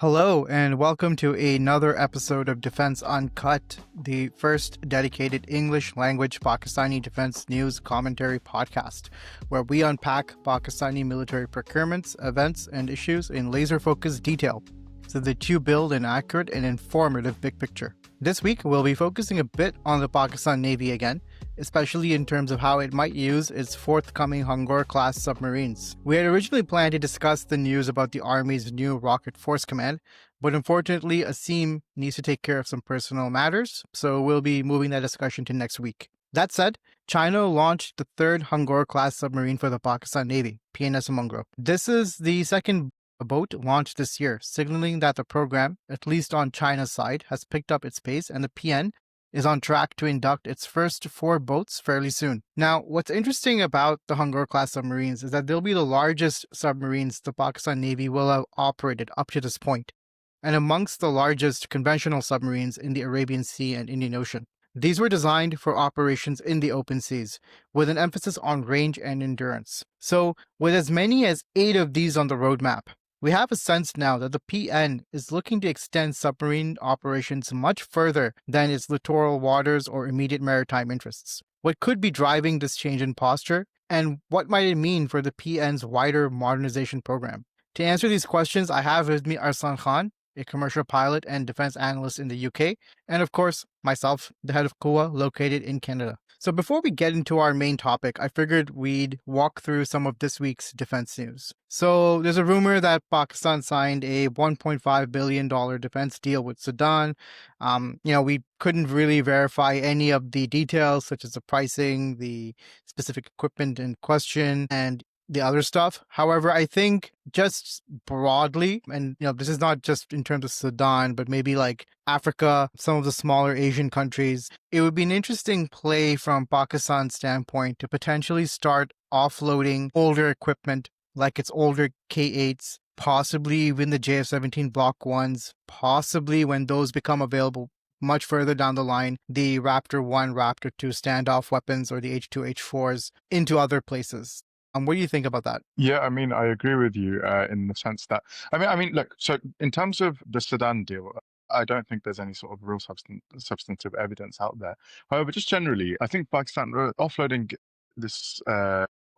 Hello, and welcome to another episode of Defence Uncut, the first dedicated English language Pakistani defense news commentary podcast, where we unpack Pakistani military procurements, events, and issues in laser-focused detail so that you build an accurate and informative big picture. This week, we'll be focusing a bit on the Pakistan Navy again, especially in terms of how it might use its forthcoming Hangor-Class submarines. We had originally planned to discuss the news about the Army's new Rocket Force Command, but unfortunately, Asim needs to take care of some personal matters, so we'll be moving that discussion to next week. That said, China launched the third Hangor-Class submarine for the Pakistan Navy, PNS Mangro. This is the second boat launched this year, signaling that the program, at least on China's side, has picked up its pace and the PN is on track to induct its first 4 boats fairly soon. Now, what's interesting about the Hangor-Class submarines is that they'll be the largest submarines the Pakistan Navy will have operated up to this point, and amongst the largest conventional submarines in the Arabian Sea and Indian Ocean. These were designed for operations in the open seas, with an emphasis on range and endurance. So, with as many as 8 of these on the roadmap, we have a sense now that the PN is looking to extend submarine operations much further than its littoral waters or immediate maritime interests. What could be driving this change in posture, and what might it mean for the PN's wider modernization program? To answer these questions, I have with me Arsan Khan, a commercial pilot and defense analyst in the UK, and of course, myself, the head of KUA, located in Canada. So before we get into our main topic, I figured we'd walk through some of this week's defense news. So there's a rumor that Pakistan signed a $1.5 billion defense deal with Sudan. We couldn't really verify any of the details, such as the pricing, the specific equipment in question, and the other stuff. However, I think just broadly, and this is not just in terms of Sudan, but maybe like Africa, some of the smaller Asian countries, it would be an interesting play from Pakistan's standpoint to potentially start offloading older equipment like its older K-8s, possibly even the JF-17 Block 1s, possibly when those become available much further down the line, the Raptor 1, Raptor 2 standoff weapons or the H2, H4s into other places. What do you think about that? Yeah, I agree with you in the sense that, look, so in terms of the Sudan deal, I don't think there's any sort of real substantive evidence out there. However, just generally, I think Pakistan offloading this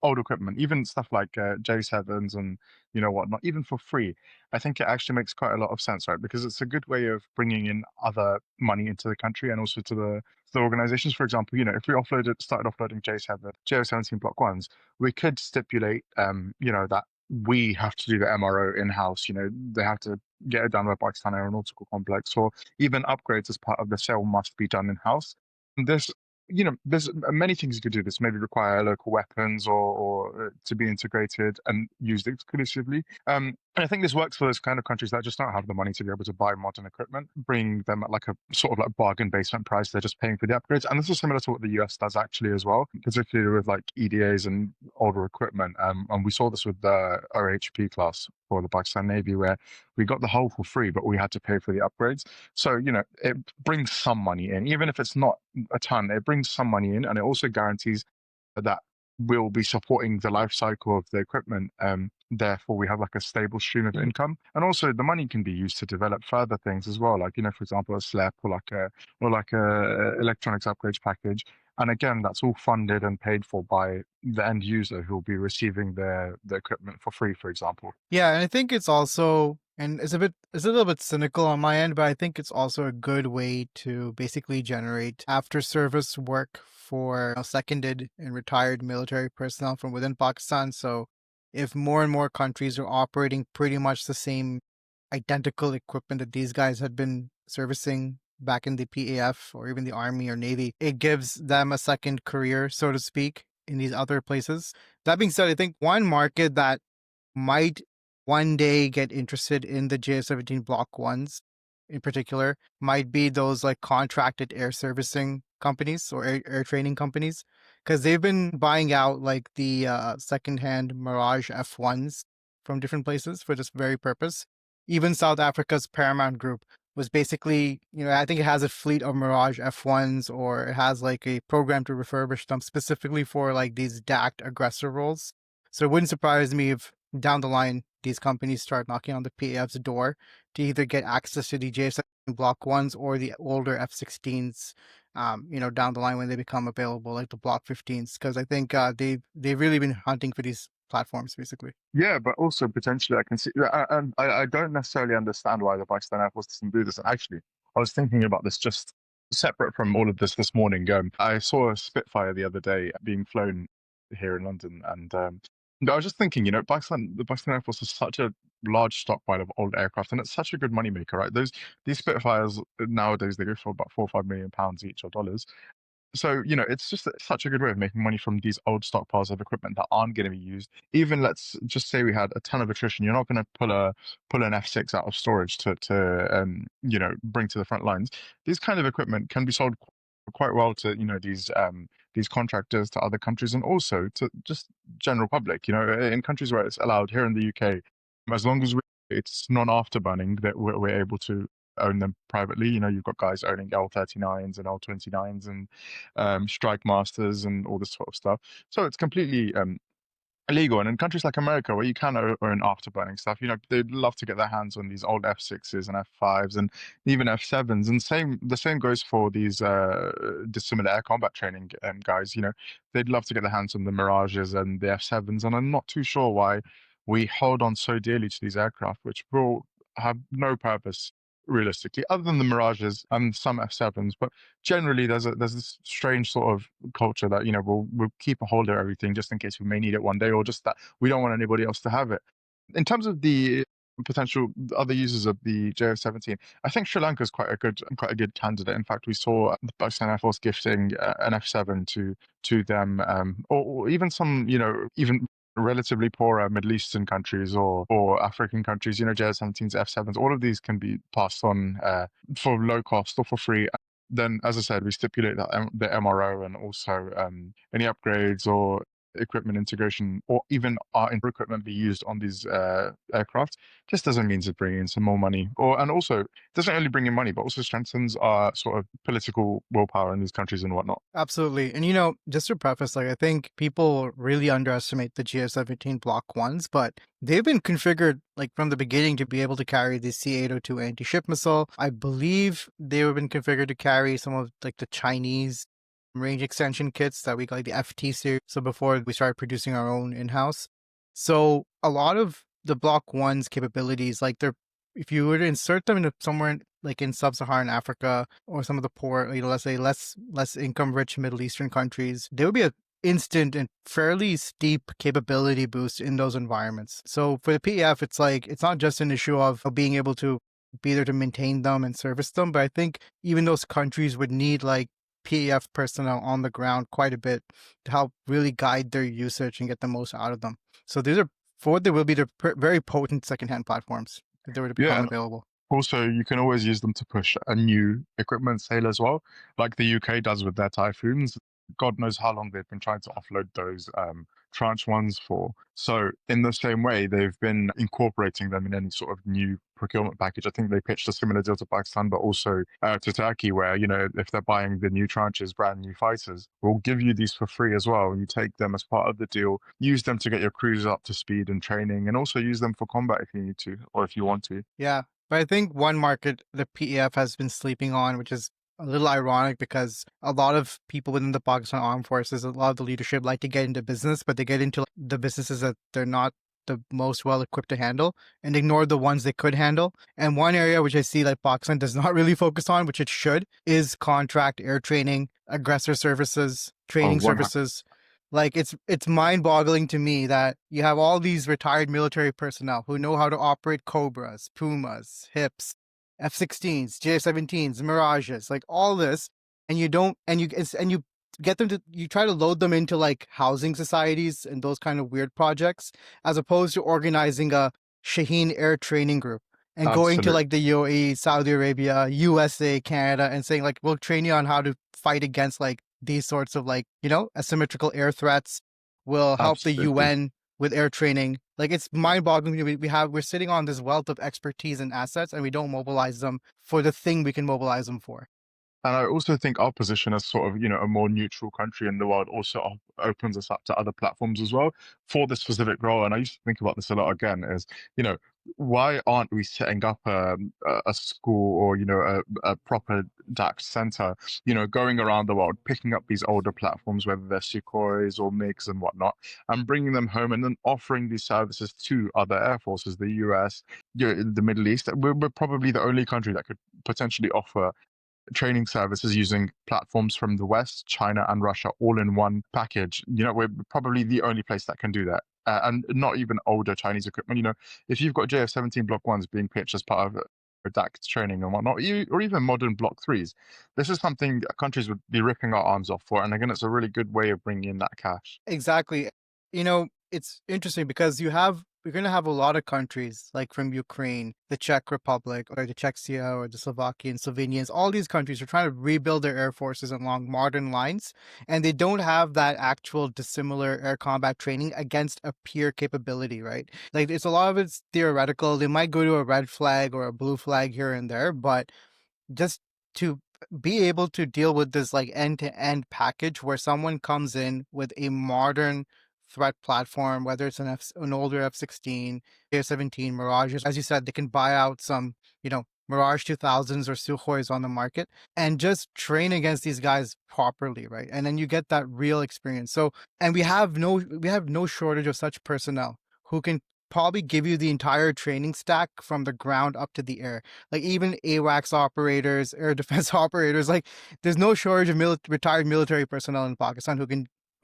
old equipment, even stuff like J7s and whatnot, even for free, I think it actually makes quite a lot of sense, right? Because it's a good way of bringing in other money into the country and also to the organizations. For example, if we started offloading JO17 Block 1s, we could stipulate, that we have to do the MRO in-house. They have to get it done by Pakistan Aeronautical Complex, or even upgrades as part of the sale must be done in-house. There's many things you could do. This maybe require local weapons or to be integrated and used exclusively. And I think this works for those kind of countries that just don't have the money to be able to buy modern equipment, bring them at like a sort of like bargain basement price. They're just paying for the upgrades. And this is similar to what the US does actually as well, particularly with like EDAs and older equipment. And we saw this with the OHP class for the Pakistan Navy, where we got the hull for free, but we had to pay for the upgrades. So, it brings some money in, even if it's not a ton, it brings some money in, and it also guarantees that we'll be supporting the life cycle of the equipment. Therefore, we have like a stable stream of income, and also the money can be used to develop further things as well, like for example, a SLEP or like a electronics upgrades package. And again, that's all funded and paid for by the end user who will be receiving the equipment for free, for example. Yeah, and I think it's also, and it's a little bit cynical on my end, but I think it's also a good way to basically generate after-service work for seconded and retired military personnel from within Pakistan. So if more and more countries are operating pretty much the same identical equipment that these guys had been servicing back in the PAF or even the Army or Navy, it gives them a second career, so to speak, in these other places. That being said, I think one market that might one day get interested in the JF-17 Block 1s in particular might be those like contracted air servicing companies or air training companies, because they've been buying out like the secondhand Mirage F1s from different places for this very purpose. Even South Africa's Paramount Group was basically, I think it has a fleet of Mirage F1s, or it has like a program to refurbish them specifically for like these DACT aggressor roles. So it wouldn't surprise me if down the line, these companies start knocking on the PAF's door to either get access to the JF-17 Block 1s or the older F-16s, down the line when they become available, like the Block 15s, because I think they've really been hunting for these platforms, basically. Yeah, but also potentially I can see, and I don't necessarily understand why the Pakistan Air Force doesn't do this. And actually, I was thinking about this just separate from all of this morning. I saw a Spitfire the other day being flown here in London, and I was just thinking, the Pakistan Air Force has such a large stockpile of old aircraft, and it's such a good moneymaker, right? These Spitfires nowadays they go for about £4 or £5 million each, or dollars. So, it's just such a good way of making money from these old stockpiles of equipment that aren't going to be used. Even let's just say we had a ton of attrition. You're not going to pull an F6 out of storage to bring to the front lines. These kind of equipment can be sold quite well to these contractors, to other countries, and also to just general public. In countries where it's allowed, here in the UK, as long as it's non-afterburning, that we're able to own them privately. You've got guys owning L-39s and L-29s and Strike Masters and all this sort of stuff. So it's completely illegal. And in countries like America, where you can own afterburning stuff, they'd love to get their hands on these old F6s and F5s and even F7s. And the same goes for these dissimilar air combat training guys. They'd love to get their hands on the Mirages and the F7s. And I'm not too sure why we hold on so dearly to these aircraft, which will have no purpose realistically, other than the Mirages and some F7s. But generally, there's this strange sort of culture that we'll keep a hold of everything just in case we may need it one day, or just that we don't want anybody else to have it. In terms of the potential other users of the JF-17, I think Sri Lanka is quite a good candidate. In fact, we saw the Pakistan Air Force gifting an F7 to them, or even some even relatively poorer Middle Eastern countries or African countries, JS-17s, F7s, all of these can be passed on for low cost or for free. Then, as I said, we stipulate that the MRO and also any upgrades or equipment integration, or even our equipment be used on these aircraft, just doesn't mean to bring in some more money, and also doesn't only bring in money, but also strengthens our sort of political willpower in these countries and whatnot. Absolutely. And just to preface, I think people really underestimate the GF-17 Block 1s, but they've been configured from the beginning to be able to carry the C-802 anti-ship missile. I believe they've been configured to carry some of the Chinese range extension kits that we got, the FT series. So before we started producing our own in-house. So a lot of the Block 1's capabilities, if you were to insert them into somewhere in sub-Saharan Africa or some of the poor, let's say less income-rich Middle Eastern countries, there would be an instant and fairly steep capability boost in those environments. So for the PAF, it's not just an issue of being able to be there to maintain them and service them, but I think even those countries would need PAF personnel on the ground quite a bit to help really guide their usage and get the most out of them. So there will be very potent secondhand platforms if they were to become available. Also, you can always use them to push a new equipment sale as well, like the UK does with their Typhoons. God knows how long they've been trying to offload those tranche ones for. So in the same way, they've been incorporating them in any sort of new procurement package. I think they pitched a similar deal to Pakistan, but also to Turkey, where, if they're buying the new tranches, brand new fighters, we'll give you these for free as well. You take them as part of the deal, use them to get your crews up to speed and training, and also use them for combat if you need to, or if you want to. Yeah, but I think one market the PAF has been sleeping on, which is a little ironic because a lot of people within the Pakistan Armed Forces, a lot of the leadership like to get into business, but they get into the businesses that they're not the most well equipped to handle and ignore the ones they could handle. And one area which I see Pakistan does not really focus on, which it should, is contract air training, aggressor services, training services. It's mind-boggling to me that you have all these retired military personnel who know how to operate Cobras, Pumas, HIPs, F-16s, JF-17s, Mirages, all this, and you get them you try to load them into housing societies and those kind of weird projects, as opposed to organizing a Shaheen Air Training Group and going to the UAE, Saudi Arabia, USA, Canada, and saying we'll train you on how to fight against these sorts of asymmetrical air threats. We'll help the UN with air training. It's mind-boggling. We're sitting on this wealth of expertise and assets, and we don't mobilize them for the thing we can mobilize them for. And I also think our position as sort of, a more neutral country in the world also opens us up to other platforms as well for this specific role. And I used to think about this a lot again is, you know, why aren't we setting up a school or, a proper DAX center, going around the world, picking up these older platforms, whether they're Sukhois or MiGs and whatnot, and bringing them home and then offering these services to other air forces, the US, the Middle East. We're probably the only country that could potentially offer training services using platforms from the West, China, and Russia all in one package. We're probably the only place that can do that. And not even older Chinese equipment. If you've got JF-17 Block 1s being pitched as part of DACT training and whatnot, or even modern Block 3s, this is something countries would be ripping our arms off for. And again, it's a really good way of bringing in that cash. Exactly. It's interesting because we're going to have a lot of countries like from Ukraine, the Czech Republic, or the Czechia, or the Slovakian, Slovenians. All these countries are trying to rebuild their air forces along modern lines, and they don't have that actual dissimilar air combat training against a peer capability, right? Like it's a lot of it's theoretical. They might go to a red flag or a blue flag here and there, but just to be able to deal with this like end-to-end package where someone comes in with a modern threat platform, whether it's an older F-16, F-17, Mirages, as you said, they can buy out some, Mirage 2000s or Sukhois on the market and just train against these guys properly, right? And then you get that real experience. So, and we have no shortage of such personnel who can probably give you the entire training stack from the ground up to the air. Like even AWACS operators, air defense operators, like there's no shortage of retired military personnel in Pakistan who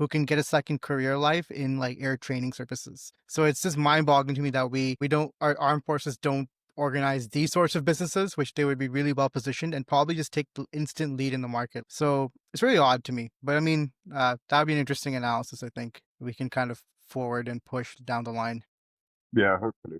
can get a second career life in like air training services. So it's just mind-boggling to me that our armed forces don't organize these sorts of businesses, which they would be really well positioned and probably just take the instant lead in the market. So it's really odd to me. But I mean, that would be an interesting analysis, I think. We can kind of forward and push down the line. Yeah, hopefully.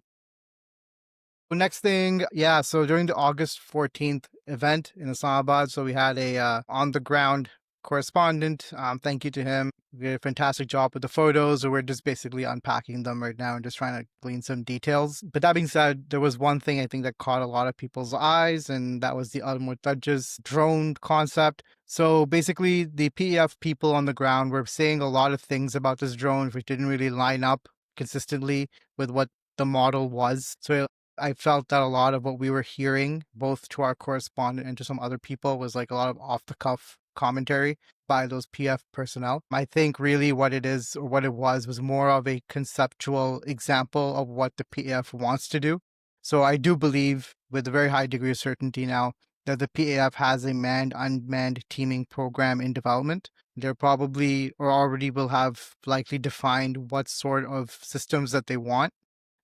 Next thing, yeah, so during the August 14th event in Islamabad, so we had a on-the-ground correspondent. Thank you to him. We did a fantastic job with the photos. So we're just basically unpacking them right now and just trying to glean some details. But that being said, there was one thing I think that caught a lot of people's eyes, and that was the Al-Murtajiz drone concept. So basically, the PEF people on the ground were saying a lot of things about this drone which didn't really line up consistently with what the model was. So I felt that a lot of what we were hearing, both to our correspondent and to some other people, was like a lot of off-the-cuff commentary by those PF personnel. I think really what it is, or what it was more of a conceptual example of what the PAF wants to do. So I do believe with a very high degree of certainty now that the PAF has a manned-unmanned teaming program in development. They're probably or already will have likely defined what sort of systems that they want.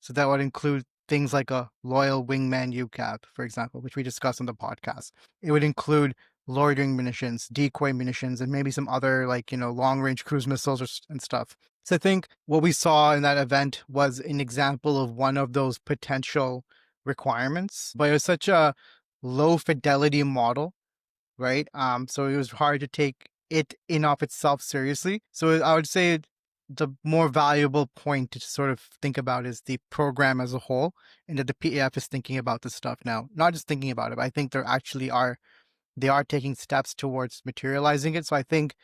So that would include things like a loyal wingman UCAP, for example, which we discussed on the podcast. It would include loitering munitions, decoy munitions, and maybe some other long-range cruise missiles and stuff. So I think what we saw in that event was an example of one of those potential requirements, but it was such a low fidelity model, right? So it was hard to take it in of itself seriously. So I would say the more valuable point to sort of think about is the program as a whole, and that the PAF is thinking about this stuff now. Not just thinking about it, but I think they are taking steps towards materializing it. So I think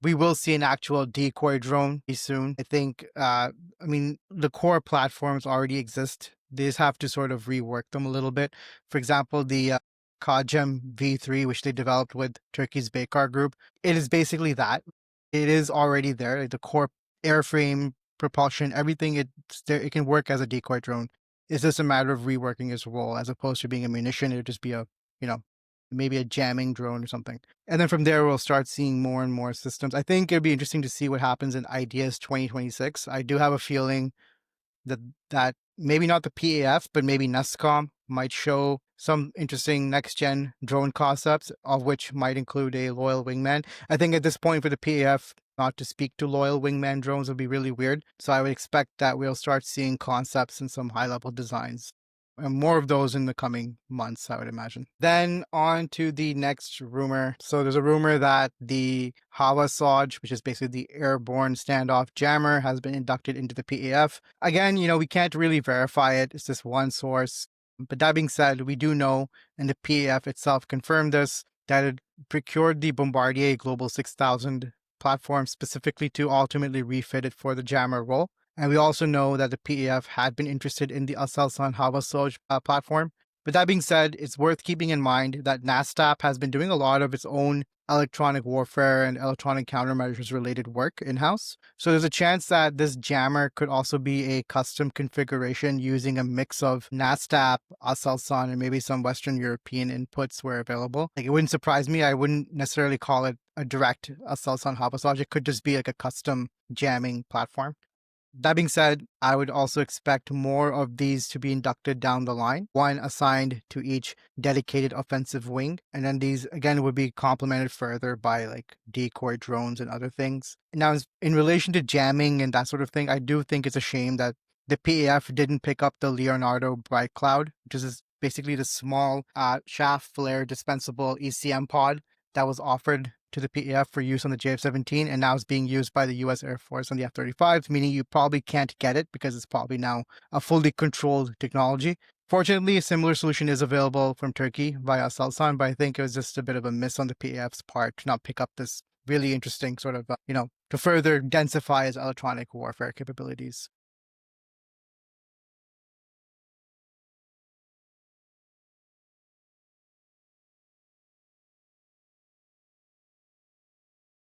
we will see an actual decoy drone soon. I think, the core platforms already exist. They just have to sort of rework them a little bit. For example, the Kajem V3, which they developed with Turkey's Baykar group, it is basically that. It is already there. Like the core airframe, propulsion, everything, it's there. It can work as a decoy drone. It's just a matter of reworking its role as opposed to being a munition. It would just be maybe a jamming drone or something. And then from there, we'll start seeing more and more systems. I think it'd be interesting to see what happens in Ideas 2026. I do have a feeling that maybe not the PAF, but maybe NESCOM might show some interesting next-gen drone concepts, of which might include a loyal wingman. I think at this point for the PAF, not to speak to loyal wingman drones would be really weird. So I would expect that we'll start seeing concepts and some high-level designs. And more of those in the coming months, I would imagine. Then on to the next rumor. So there's a rumor that the HAVA SOJ, which is basically the Airborne Standoff Jammer, has been inducted into the PAF. Again, we can't really verify it. It's just one source. But that being said, we do know, and the PAF itself confirmed this, that it procured the Bombardier Global 6000 platform specifically to ultimately refit it for the jammer role. And we also know that the PAF had been interested in the Aselsan HAVA Soj platform. But that being said, it's worth keeping in mind that NASTAP has been doing a lot of its own electronic warfare and electronic countermeasures related work in-house. So there's a chance that this jammer could also be a custom configuration using a mix of NASTAP, Aselsan, and maybe some Western European inputs where available. Like, it wouldn't surprise me. I wouldn't necessarily call it a direct Aselsan Habasaj. It could just be like a custom jamming platform. That being said, I would also expect more of these to be inducted down the line, one assigned to each dedicated offensive wing. And then these, again, would be complemented further by like decoy drones and other things. Now, in relation to jamming and that sort of thing, I do think it's a shame that the PAF didn't pick up the Leonardo Bright Cloud, which is basically the small shaft flare dispensable ECM pod that was offered to the PAF for use on the JF-17 and now is being used by the US Air Force on the F-35, meaning you probably can't get it because it's probably now a fully controlled technology. Fortunately, a similar solution is available from Turkey via Selsan, but I think it was just a bit of a miss on the PAF's part to not pick up this really interesting sort of, to further densify its electronic warfare capabilities.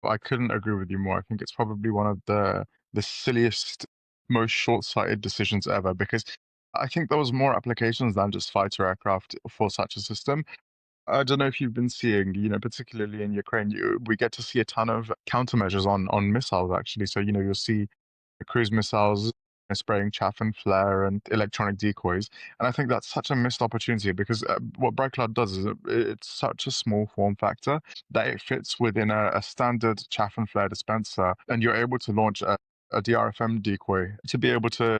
I couldn't agree with you more. I think it's probably one of the silliest, most short-sighted decisions ever, because I think there was more applications than just fighter aircraft for such a system. I don't know if you've been seeing, particularly in Ukraine, we get to see a ton of countermeasures on missiles actually. So, you'll see cruise missiles spraying chaff and flare and electronic decoys. And I think that's such a missed opportunity because what Bright Cloud does is it's such a small form factor that it fits within a standard chaff and flare dispenser, and you're able to launch a DRFM decoy to be able to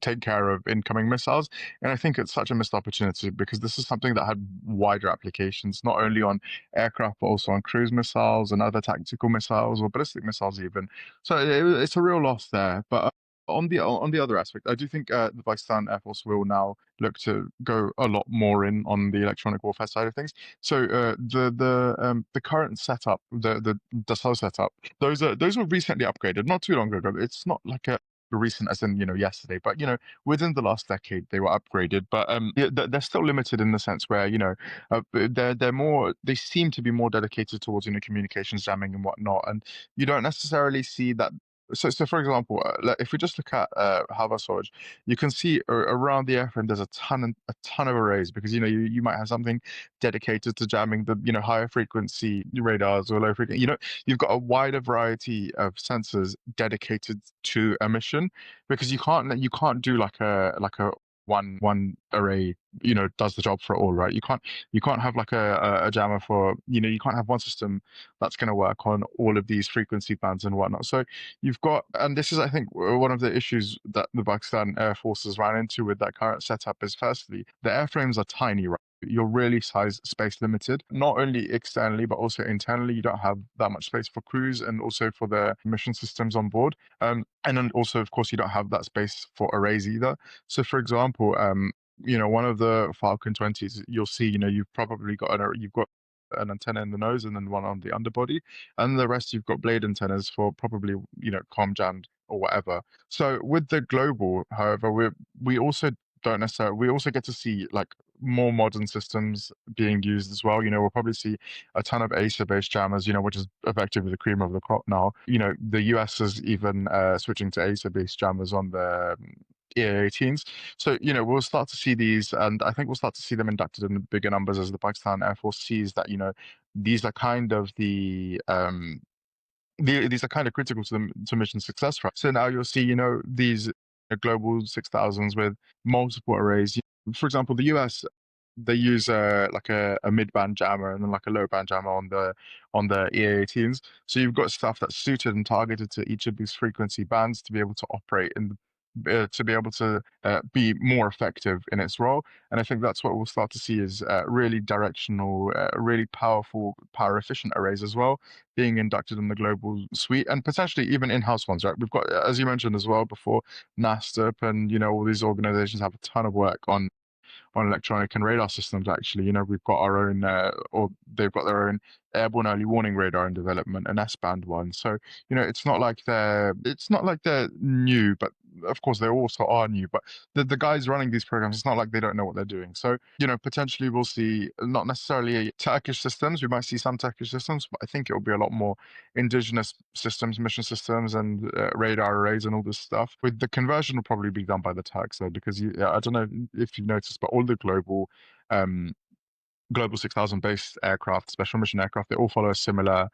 take care of incoming missiles. And I think it's such a missed opportunity because this is something that had wider applications, not only on aircraft, but also on cruise missiles and other tactical missiles or ballistic missiles even. So it's a real loss there. But on the other aspect, I do think the Pakistan Air Force will now look to go a lot more in on the electronic warfare side of things. So the current setup, the Dassault setup, those were recently upgraded, not too long ago. It's not like a recent as in yesterday, but within the last decade they were upgraded. But they're still limited in the sense where they're more, they seem to be more dedicated towards communications jamming and whatnot, and you don't necessarily see that. So for example, if we just look at HAVA storage, you can see around the airframe there's a ton of arrays, because you might have something dedicated to jamming the higher frequency radars or low frequency. You've got a wider variety of sensors dedicated to a mission, because you can't do like a one array does the job for it all, right? You can't have like a jammer for you can't have one system that's going to work on all of these frequency bands and whatnot. So you've got, and this is I think one of the issues that the Pakistan Air Forces ran into with that current setup is, firstly, the airframes are tiny, right? You're really space limited, not only externally but also internally. You don't have that much space for crews and also for the mission systems on board, and then also of course you don't have that space for arrays either. So for example, one of the Falcon 20s, you'll see, you've probably got an antenna in the nose and then one on the underbody, and the rest you've got blade antennas for probably comm jammed or whatever. So with the global, however, we also don't necessarily, we also get to see like more modern systems being used as well. We'll probably see a ton of ASA-based jammers, which is effectively the cream of the crop now. The US is even switching to ASA-based jammers on the EA-18s. So, we'll start to see these, and I think we'll start to see them inducted in bigger numbers as the Pakistan Air Force sees that, these are kind of these are kind of critical to mission success, right? So now you'll see, these global 6000s with multiple arrays. For example, the US, they use like a mid-band jammer and then like a low-band jammer on the EA-18s. So you've got stuff that's suited and targeted to each of these frequency bands to be able to operate in to be able to be more effective in its role. And I think that's what we'll start to see is really directional, really powerful, power efficient arrays as well being inducted in the global suite, and potentially even in-house ones, right? We've got, as you mentioned as well before, NASTAP and all these organizations have a ton of work on electronic and radar systems. Actually, we've got our own, or they've got their own airborne early warning radar in development, an S-band one. So it's not like they're new, but of course they also are new. But the guys running these programs, it's not like they don't know what they're doing. So potentially we'll see not necessarily Turkish systems. We might see some Turkish systems, but I think it will be a lot more indigenous systems, mission systems, and radar arrays and all this stuff. With the conversion will probably be done by the Turks though, because I don't know if you've noticed, but all the um, Global 6000 based aircraft, special mission aircraft, they all follow a similar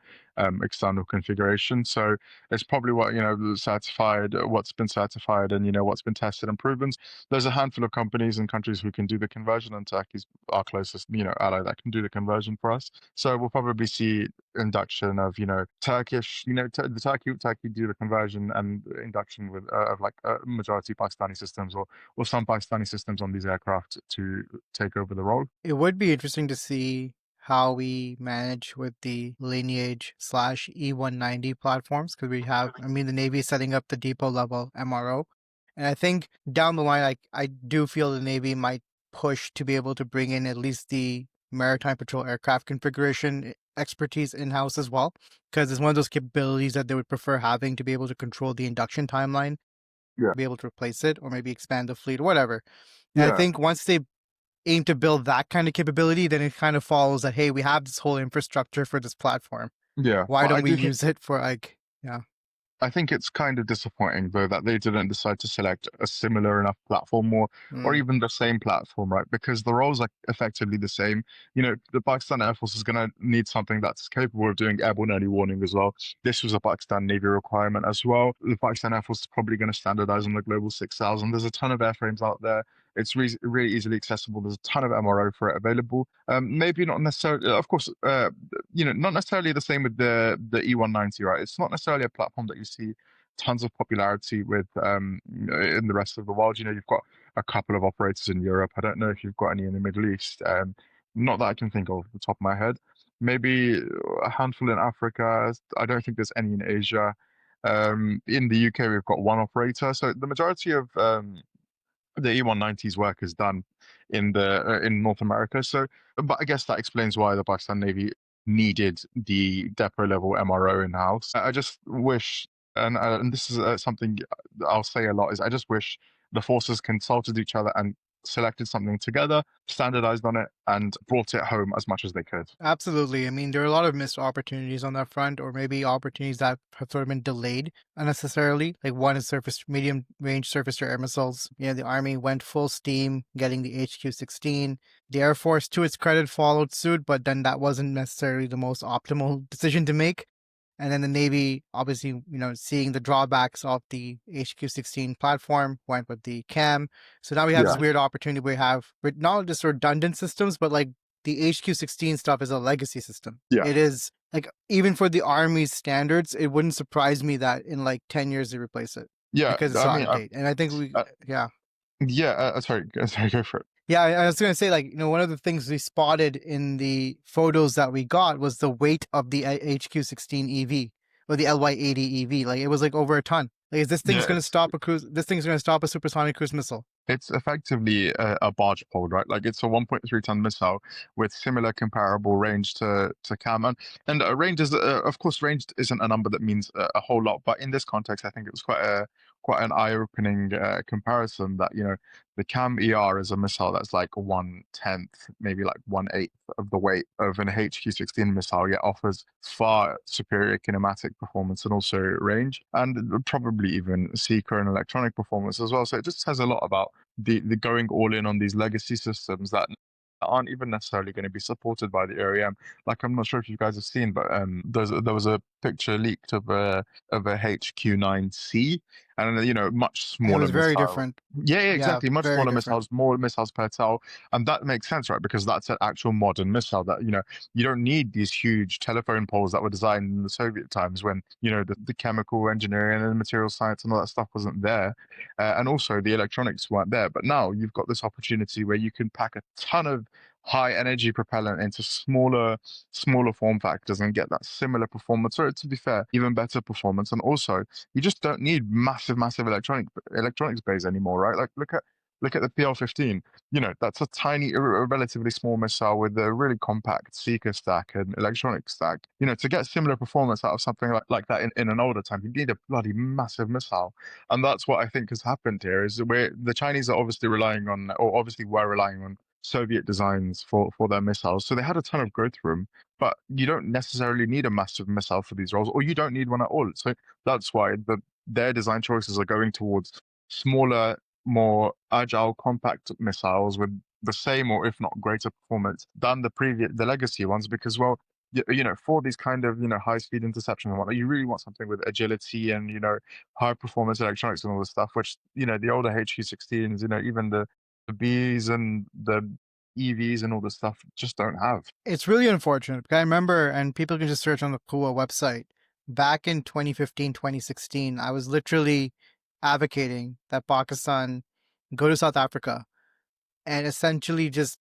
external configuration. So it's probably what's been certified and what's been tested and proven. There's a handful of companies and countries who can do the conversion, and Turkey's our closest ally that can do the conversion for us. So we'll probably see induction of Turkish, the Turkey do the conversion and induction with of like majority Pakistani systems or some Pakistani systems on these aircraft to take over the role. It would be interesting to see how we manage with the lineage / E190 platforms, because the Navy is setting up the depot level MRO. And I think down the line, I do feel the Navy might push to be able to bring in at least the maritime patrol aircraft configuration expertise in-house as well, because it's one of those capabilities that they would prefer having to be able to control the induction timeline, be able to replace it, or maybe expand the fleet or whatever. And I think once they aim to build that kind of capability, then it kind of follows that, hey, we have this whole infrastructure for this platform. Yeah. Why don't we use it for I think it's kind of disappointing though that they didn't decide to select a similar enough platform or even the same platform, right? Because the roles are effectively the same. The Pakistan Air Force is going to need something that's capable of doing airborne early warning as well. This was a Pakistan Navy requirement as well. The Pakistan Air Force is probably going to standardize on the Global 6000. There's a ton of airframes out there. It's really easily accessible. There's a ton of MRO for it available. Maybe not necessarily, of course, not necessarily the same with the E190, right? It's not necessarily a platform that you see tons of popularity with in the rest of the world. You've got a couple of operators in Europe. I don't know if you've got any in the Middle East. Not that I can think of off the top of my head. Maybe a handful in Africa. I don't think there's any in Asia. In the UK, we've got one operator. So the majority of the E190's work is done in North America. So, but I guess that explains why the Pakistan Navy needed the depot level MRO in house. I just wish, and this is something I'll say a lot, is I just wish the forces consulted each other and selected something together, standardized on it, and brought it home as much as they could. Absolutely. There are a lot of missed opportunities on that front, or maybe opportunities that have sort of been delayed unnecessarily. Like one is medium range surface to air missiles. The Army went full steam getting the HQ-16. The Air Force, to its credit, followed suit, but then that wasn't necessarily the most optimal decision to make. And then the Navy, obviously, seeing the drawbacks of the HQ-16 platform, went with the CAM. So now we have this weird opportunity where we have not just redundant systems, but like the HQ-16 stuff is a legacy system. Yeah. It is, like, even for the Army's standards, it wouldn't surprise me that in like 10 years they replace it. Yeah. Because it's out of date. And I think sorry, go for it. Yeah, I was going to say, one of the things we spotted in the photos that we got was the weight of the HQ-16 EV or the LY-80 EV. Like, it was like over a ton. Like, is this thing's going to stop a cruise? This thing's going to stop a supersonic cruise missile. It's effectively a barge pole, right? Like it's a 1.3 ton missile with similar comparable range to CAM. And range is, of course, range isn't a number that means a whole lot, but in this context, I think it was quite an eye-opening comparison that, the CAM ER is a missile that's like 1/10, maybe like 1/8 of the weight of an HQ-16 missile, yet offers far superior kinematic performance and also range, and probably even seeker and electronic performance as well. So it just says a lot about the going all in on these legacy systems that aren't even necessarily going to be supported by the OEM. Like, I'm not sure if you guys have seen, but there was a picture leaked of a HQ-9C, and much smaller. It was very different. Yeah, exactly. Much smaller missiles, more missiles per tail, and that makes sense, right? Because that's an actual modern missile that you don't need these huge telephone poles that were designed in the Soviet times when the chemical engineering and the material science and all that stuff wasn't there, and also the electronics weren't there. But now you've got this opportunity where you can pack a ton of high energy propellant into smaller form factors and get that similar performance, or to be fair, even better performance. And also, you just don't need massive electronics bays anymore, right? Like look look at the PL-15. That's a tiny, relatively small missile with a really compact seeker stack and electronic stack. To get similar performance out of something like that in an older time, you need a bloody massive missile. And that's what I think has happened here, is the Chinese are obviously relying on, or obviously were relying on, Soviet designs for their missiles. So they had a ton of growth room, but you don't necessarily need a massive missile for these roles, or you don't need one at all. So that's why their design choices are going towards smaller, more agile, compact missiles with the same or if not greater performance than the legacy ones, because, well, for these kind of high speed interception and whatnot, you really want something with agility and high performance electronics and all this stuff, which the older HQ-16s, even the Bs and the EVs and all this stuff just don't have. It's really unfortunate because I remember, and people can just search on the KUA website, back in 2015, 2016, I was literally advocating that Pakistan go to South Africa and essentially just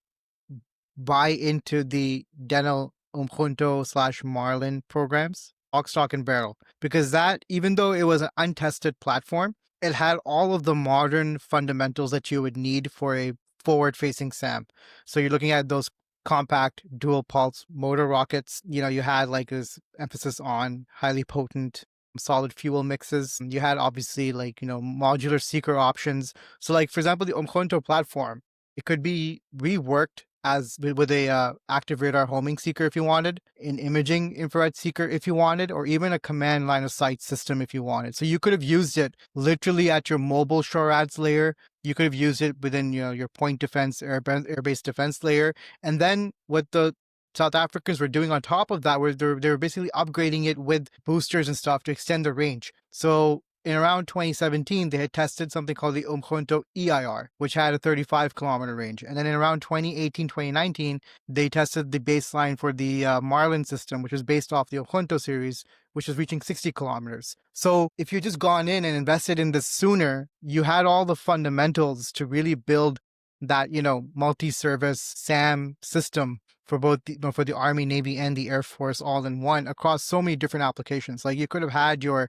buy into the Denel Umkhonto / Marlin programs, lock, stock, and barrel. Because that, even though it was an untested platform, it had all of the modern fundamentals that you would need for a forward-facing SAM. So you're looking at those compact dual pulse motor rockets. You had like this emphasis on highly potent solid fuel mixes. You had obviously like, modular seeker options. So like, for example, the Umkhonto platform, it could be reworked as with a active radar homing seeker if you wanted, an imaging infrared seeker if you wanted, or even a command line of sight system if you wanted. So you could have used it literally at your mobile SHORADS layer. You could have used it within your point defense, air-based defense layer. And then what the South Africans were doing on top of that was they were basically upgrading it with boosters and stuff to extend the range. So in around 2017, they had tested something called the Umkhonto EIR, which had a 35-kilometer range. And then in around 2018, 2019, they tested the baseline for the Marlin system, which was based off the Umkhonto series, which was reaching 60 kilometers. So if you just gone in and invested in this sooner, you had all the fundamentals to really build that, multi-service SAM system for both for the Army, Navy, and the Air Force all in one across so many different applications. Like you could have had your,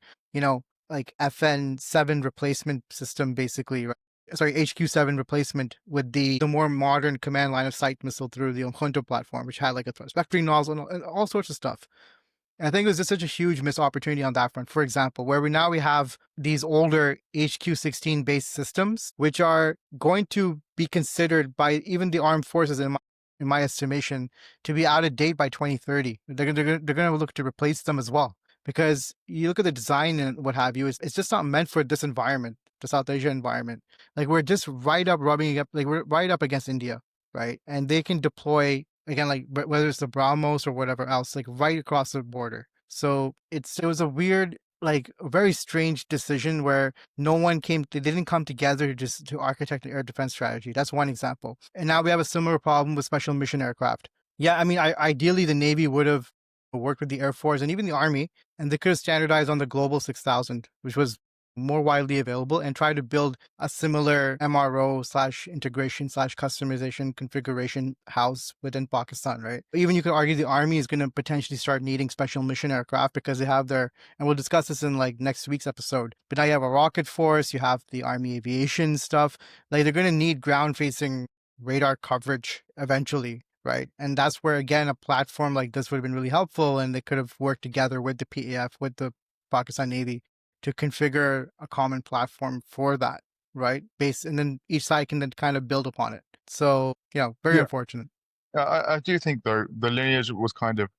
like FN7 replacement system, basically, right? Sorry, HQ7 replacement with the more modern command line of sight missile through the Umkhonto platform, which had like a thrust vectoring nozzle and all sorts of stuff. And I think it was just such a huge missed opportunity on that front. For example, where we have these older HQ-16 based systems, which are going to be considered by even the armed forces, in my estimation, to be out of date by 2030. They're going to look to replace them as well. Because you look at the design and what have you, it's just not meant for this environment, the South Asia environment. Like we're just rubbing up, like we're right up against India, right? And they can deploy, again, like whether it's the BrahMos or whatever else, like right across the border. So it was a weird, like a very strange decision where they didn't come together just to architect an air defense strategy. That's one example. And now we have a similar problem with special mission aircraft. Yeah, I mean, ideally the Navy would have worked with the Air Force and even the Army, and they could have standardized on the Global 6000, which was more widely available, and try to build a similar MRO / integration / customization configuration house within Pakistan, right? Even you could argue the Army is going to potentially start needing special mission aircraft because they have and we'll discuss this in like next week's episode, but now you have a rocket force, you have the Army aviation stuff, like they're going to need ground facing radar coverage eventually. Right. And that's where, again, a platform like this would have been really helpful. And they could have worked together with the PAF, with the Pakistan Navy to configure a common platform for that. Right. And then each side can then kind of build upon it. So, very unfortunate. I do think, though, the lineage was kind of,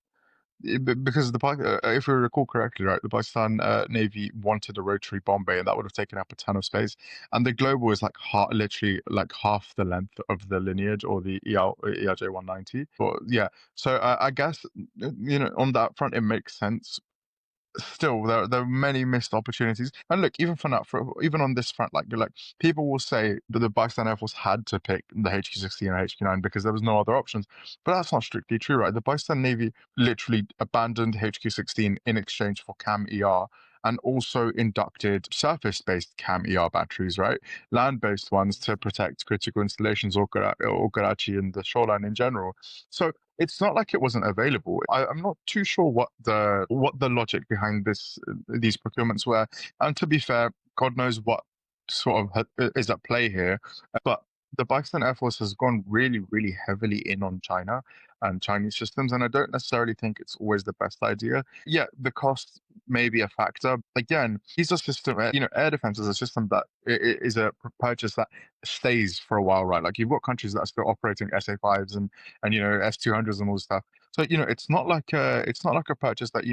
because if we recall correctly, right, the Pakistan Navy wanted a rotary bomb bay, and that would have taken up a ton of space. And the Global is like literally like half the length of the lineage, or the ERJ 190. But yeah, so I guess on that front it makes sense. Still, there are many missed opportunities. And look, even even on this front, like people will say that the Pakistan Air Force had to pick the HQ-16 or HQ-9 because there was no other options. But that's not strictly true, right? The Pakistan Navy literally abandoned HQ-16 in exchange for CAM-ER, and also inducted surface-based CAM-ER batteries, right? Land-based ones to protect critical installations or Karachi and the shoreline in general. So it's not like it wasn't available. I'm not too sure what the logic behind these procurements were. And to be fair, God knows what sort of is at play here. But the Pakistan Air Force has gone really, really heavily in on China and Chinese systems, and I don't necessarily think it's always the best idea. Yeah, the cost may be a factor. Again, these are system, air defense is a system that is a purchase that stays for a while, right? Like you've got countries that are still operating SA-5s and S-200s and all this stuff. So it's not like a purchase that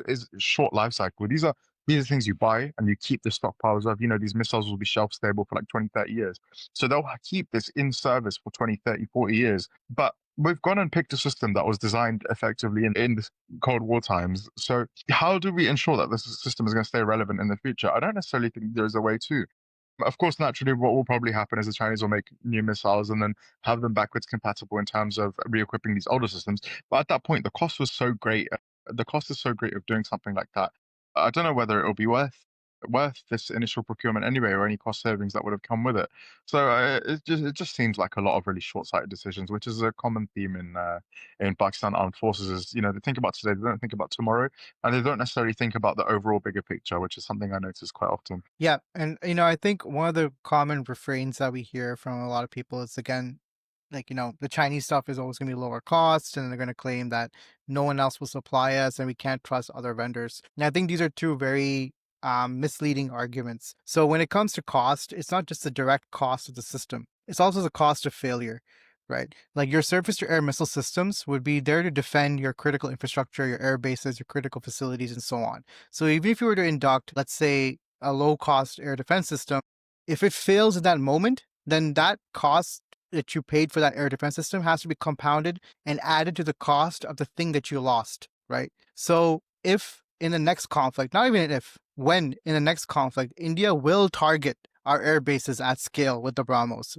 is short life cycle. These are things you buy and you keep the stockpiles of. These missiles will be shelf stable for like 20, 30 years. So they'll keep this in service for 20, 30, 40 years. But we've gone and picked a system that was designed effectively in the Cold War times. So how do we ensure that this system is going to stay relevant in the future? I don't necessarily think there's a way to. Of course, naturally, what will probably happen is the Chinese will make new missiles and then have them backwards compatible in terms of re-equipping these older systems. But at that point, the cost was so great. The cost is so great of doing something like that. I don't know whether it'll be worth this initial procurement anyway, or any cost savings that would have come with it. So it just seems like a lot of really short-sighted decisions, which is a common theme in Pakistan armed forces. Is they think about today, they don't think about tomorrow, and they don't necessarily think about the overall bigger picture, which is something I notice quite often. Yeah, and I think one of the common refrains that we hear from a lot of people is, again, like, the Chinese stuff is always going to be lower cost, and they're going to claim that no one else will supply us and we can't trust other vendors. And I think these are two very misleading arguments. So when it comes to cost, it's not just the direct cost of the system, it's also the cost of failure, right? Like your surface-to-air missile systems would be there to defend your critical infrastructure, your air bases, your critical facilities, and so on. So even if you were to induct, let's say, a low-cost air defense system, if it fails in that moment, then that cost that you paid for that air defense system has to be compounded and added to the cost of the thing that you lost, right? So if in the next conflict, not even if, when in the next conflict, India will target our air bases at scale with the BrahMos.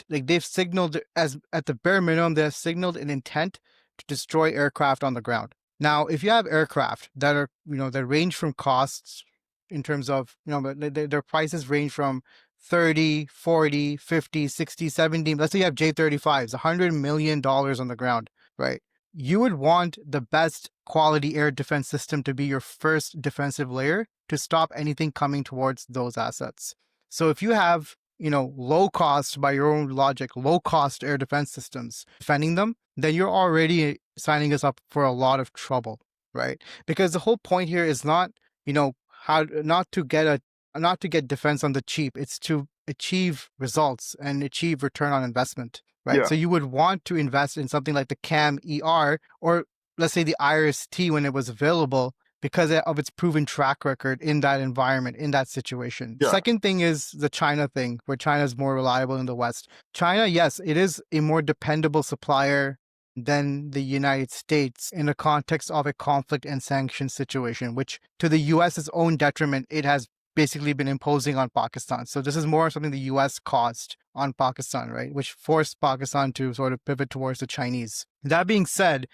They've signaled, as at the bare minimum, they have signaled an intent to destroy aircraft on the ground. Now, if you have aircraft that are, that range from costs in terms of, their prices range from 30, 40, 50, 60, 70, let's say you have J-35s, $100 million on the ground, right? You would want the best quality air defense system to be your first defensive layer to stop anything coming towards those assets. So if you have, low cost, by your own logic, low cost air defense systems defending them, then you're already signing us up for a lot of trouble, right? Because the whole point here is not, how not to get defense on the cheap. It's to achieve results and achieve return on investment, right? Yeah. So you would want to invest in something like the CAM-ER, or let's say the IRIS-T when it was available, because of its proven track record in that environment, in that situation. Yeah. Second thing is the China thing, where China is more reliable in the West. China, yes, it is a more dependable supplier than the United States in the context of a conflict and sanction situation, which to the US's own detriment, it has basically been imposing on Pakistan. So this is more something the US caused on Pakistan, right? Which forced Pakistan to sort of pivot towards the Chinese. That being said,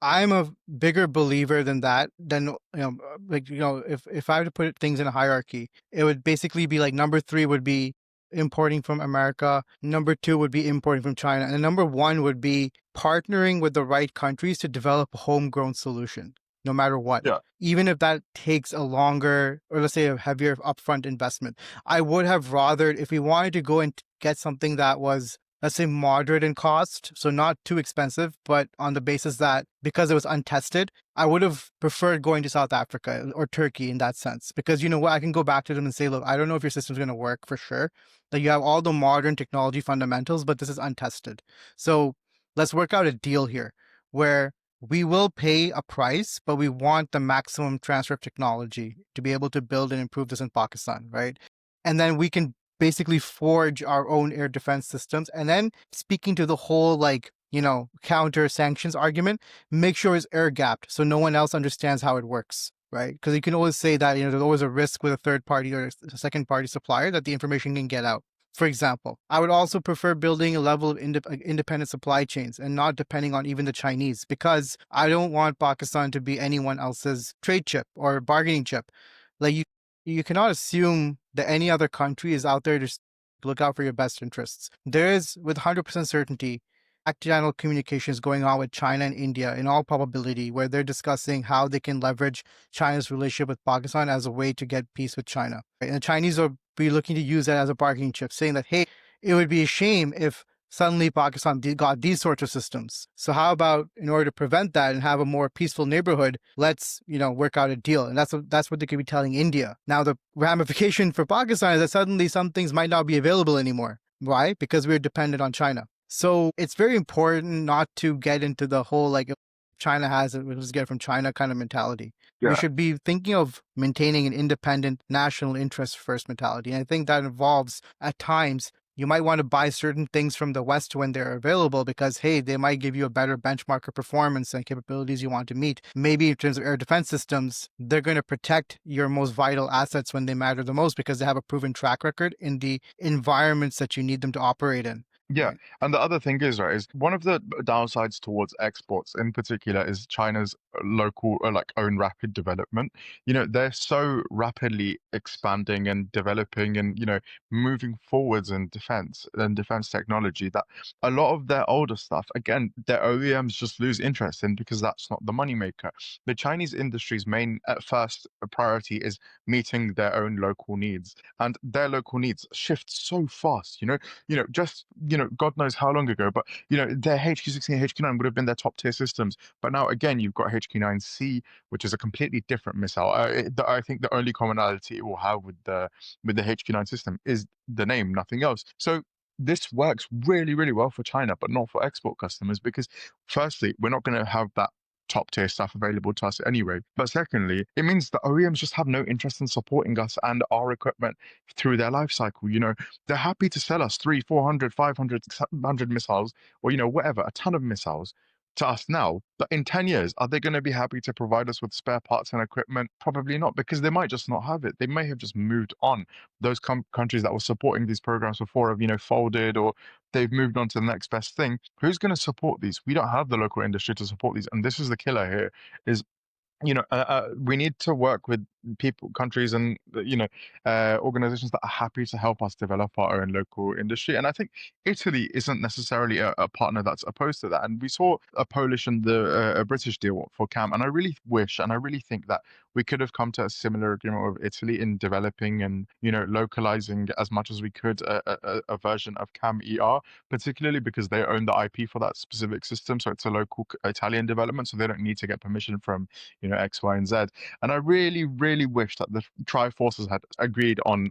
I'm a bigger believer than that. If I were to put things in a hierarchy, it would basically be like number 3 would be importing from America, number 2 would be importing from China, and number 1 would be partnering with the right countries to develop a homegrown solution, no matter what. Yeah. Even if that takes a longer, or let's say a heavier upfront investment. I would have rather, if we wanted to go and get something that was, let's say, moderate in cost, so not too expensive, but on the basis that because it was untested, I would have preferred going to South Africa or Turkey in that sense. Because I can go back to them and say, look, I don't know if your system's going to work for sure. Like, you have all the modern technology fundamentals, but this is untested. So let's work out a deal here where we will pay a price, but we want the maximum transfer of technology to be able to build and improve this in Pakistan, right? And then we can basically forge our own air defense systems. And then speaking to the whole, counter sanctions argument, make sure it's air gapped so no one else understands how it works, right? Because you can always say that, there's always a risk with a third party or a second party supplier that the information can get out. For example, I would also prefer building a level of independent supply chains and not depending on even the Chinese, because I don't want Pakistan to be anyone else's trade chip or bargaining chip. Like, you cannot assume that any other country is out there to look out for your best interests. There is, with 100% certainty, channel communications going on with China and India in all probability, where they're discussing how they can leverage China's relationship with Pakistan as a way to get peace with China. And the Chinese will be looking to use that as a bargaining chip, saying that, hey, it would be a shame if suddenly Pakistan got these sorts of systems. So how about, in order to prevent that and have a more peaceful neighborhood, let's, work out a deal. And that's what they could be telling India. Now, the ramification for Pakistan is that suddenly some things might not be available anymore. Why? Because we're dependent on China. So it's very important not to get into the whole like, if China has it, we'll just get it from China kind of mentality. We should be thinking of maintaining an independent national interest first mentality. And I think that involves at times you might want to buy certain things from the West when they're available because, hey, they might give you a better benchmark of performance and capabilities you want to meet. Maybe in terms of air defense systems, they're going to protect your most vital assets when they matter the most because they have a proven track record in the environments that you need them to operate in. Yeah, Right. and the other thing is, right, is one of the downsides towards exports in particular is China's local like own rapid development. They're so rapidly expanding and developing and, moving forwards in defense and defense technology that a lot of their older stuff, again, their OEMs just lose interest in because that's not the moneymaker. The Chinese industry's main at first priority is meeting their own local needs, and their local needs shift so fast. Just God knows how long ago, but their HQ-16 and HQ-9 would have been their top tier systems. But now again, you've got HQ-9C, which is a completely different missile. I think the only commonality it will have with the HQ-9 system is the name, nothing else. So this works really, really well for China, but not for export customers because, firstly, we're not going to have that top tier stuff available to us anyway. But secondly, it means the OEMs just have no interest in supporting us and our equipment through their life cycle. They're happy to sell us 300, 400, 500, 600 missiles or, whatever, a ton of missiles to us now. But in 10 years, are they going to be happy to provide us with spare parts and equipment? Probably not, because they might just not have it. They may have just moved on. Those countries that were supporting these programs before have, folded, or they've moved on to the next best thing. Who's going to support these? We don't have the local industry to support these. And this is the killer here, is we need to work with people, countries, and organizations that are happy to help us develop our own local industry. And I think Italy isn't necessarily a partner that's opposed to that. And we saw a Polish and a British deal for CAM, and I really wish and I really think that we could have come to a similar agreement with Italy in developing and localizing as much as we could a version of CAM ER, particularly because they own the IP for that specific system. So it's a local Italian development, so they don't need to get permission from X, Y, and Z. And I really, really wish that the Tri-Forces had agreed on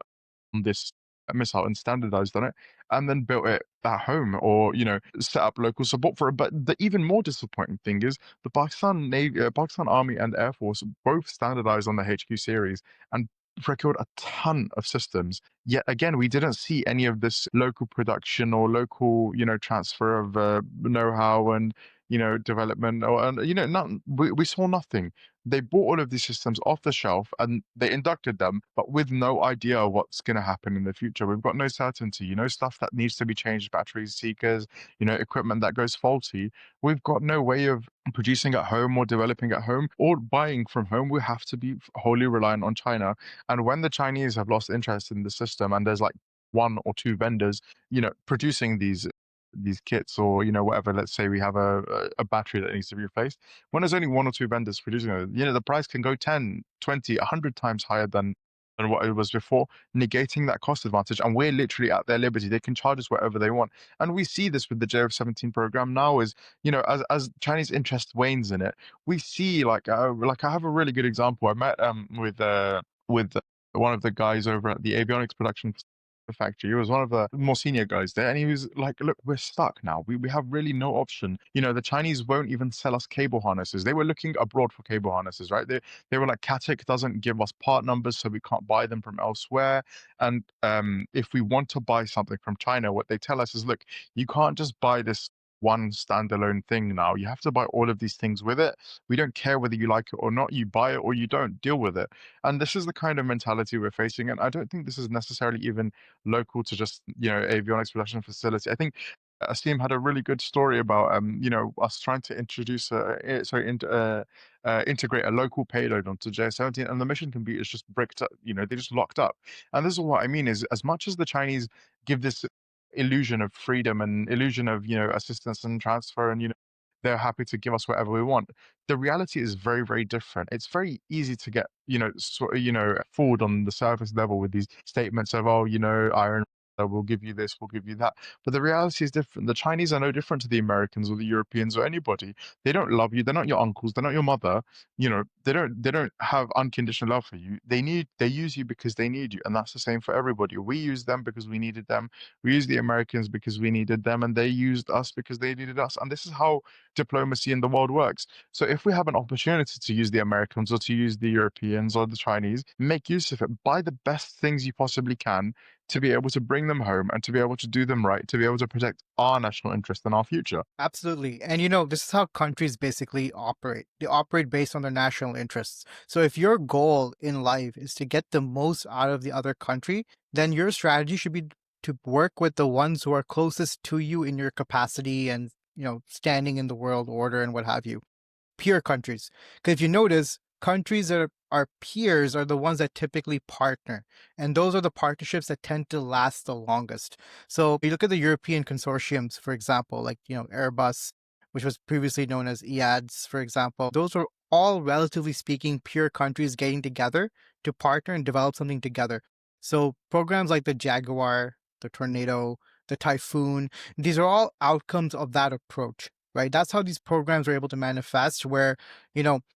this missile and standardized on it and then built it at home or, set up local support for it. But the even more disappointing thing is the Pakistan Navy, Pakistan Army and Air Force both standardized on the HQ series and procured a ton of systems. Yet again, we didn't see any of this local production or local, transfer of know-how and, development or, and, we saw nothing. They bought all of these systems off the shelf and they inducted them, but with no idea what's going to happen in the future. We've got no certainty, stuff that needs to be changed, batteries, seekers, equipment that goes faulty. We've got no way of producing at home or developing at home or buying from home. We have to be wholly reliant on China. And when the Chinese have lost interest in the system and there's like one or two vendors, producing these kits or whatever, let's say we have a battery that needs to be replaced, when there's only one or two vendors producing it, the price can go 10, 20, 100 times higher than what it was before, negating that cost advantage. And we're literally at their liberty. They can charge us whatever they want. And we see this with the JF-17 program now is, as Chinese interest wanes in it, we see like I have a really good example. I met with one of the guys over at the avionics production factory. He was one of the more senior guys there, and he was like, "Look, we're stuck now. We have really no option. The Chinese won't even sell us cable harnesses. They were looking abroad for cable harnesses, right? They were like, Catic doesn't give us part numbers, so we can't buy them from elsewhere. And if we want to buy something from China, what they tell us is, look, you can't just buy this." One standalone thing now. You have to buy all of these things with it. We don't care whether you like it or not. You buy it or you don't. Deal with it. And this is the kind of mentality we're facing. And I don't think this is necessarily even local to just avionics production facility. I think Asim had a really good story about us trying to introduce integrate a local payload onto JS-17, and the mission computers just bricked up. They just locked up. And this is what I mean is, as much as the Chinese give this illusion of freedom and illusion of, assistance and transfer, and, they're happy to give us whatever we want. The reality is very, very different. It's very easy to get, fooled on the surface level with these statements of, oh, iron, we'll give you this, we'll give you that. But the reality is different. The Chinese are no different to the Americans or the Europeans or anybody. They don't love you. They're not your uncles. They're not your mother. They don't have unconditional love for you. They use you because they need you. And that's the same for everybody. We use them because we needed them. We use the Americans because we needed them, and they used us because they needed us. And this is how diplomacy in the world works. So if we have an opportunity to use the Americans or to use the Europeans or the Chinese, make use of it. Buy the best things you possibly can to be able to bring them home and to be able to do them right, to be able to protect our national interest and our future. Absolutely. And this is how countries basically operate. They operate based on their national interests. So if your goal in life is to get the most out of the other country, then your strategy should be to work with the ones who are closest to you in your capacity and, standing in the world order and what have you. Peer countries. Because if you notice, countries that are peers are the ones that typically partner. And those are the partnerships that tend to last the longest. So you look at the European consortiums, for example, like, Airbus, which was previously known as EADS, for example. Those are all, relatively speaking, peer countries getting together to partner and develop something together. So programs like the Jaguar, the Tornado, the Typhoon, these are all outcomes of that approach. Right? That's how these programs are able to manifest, where,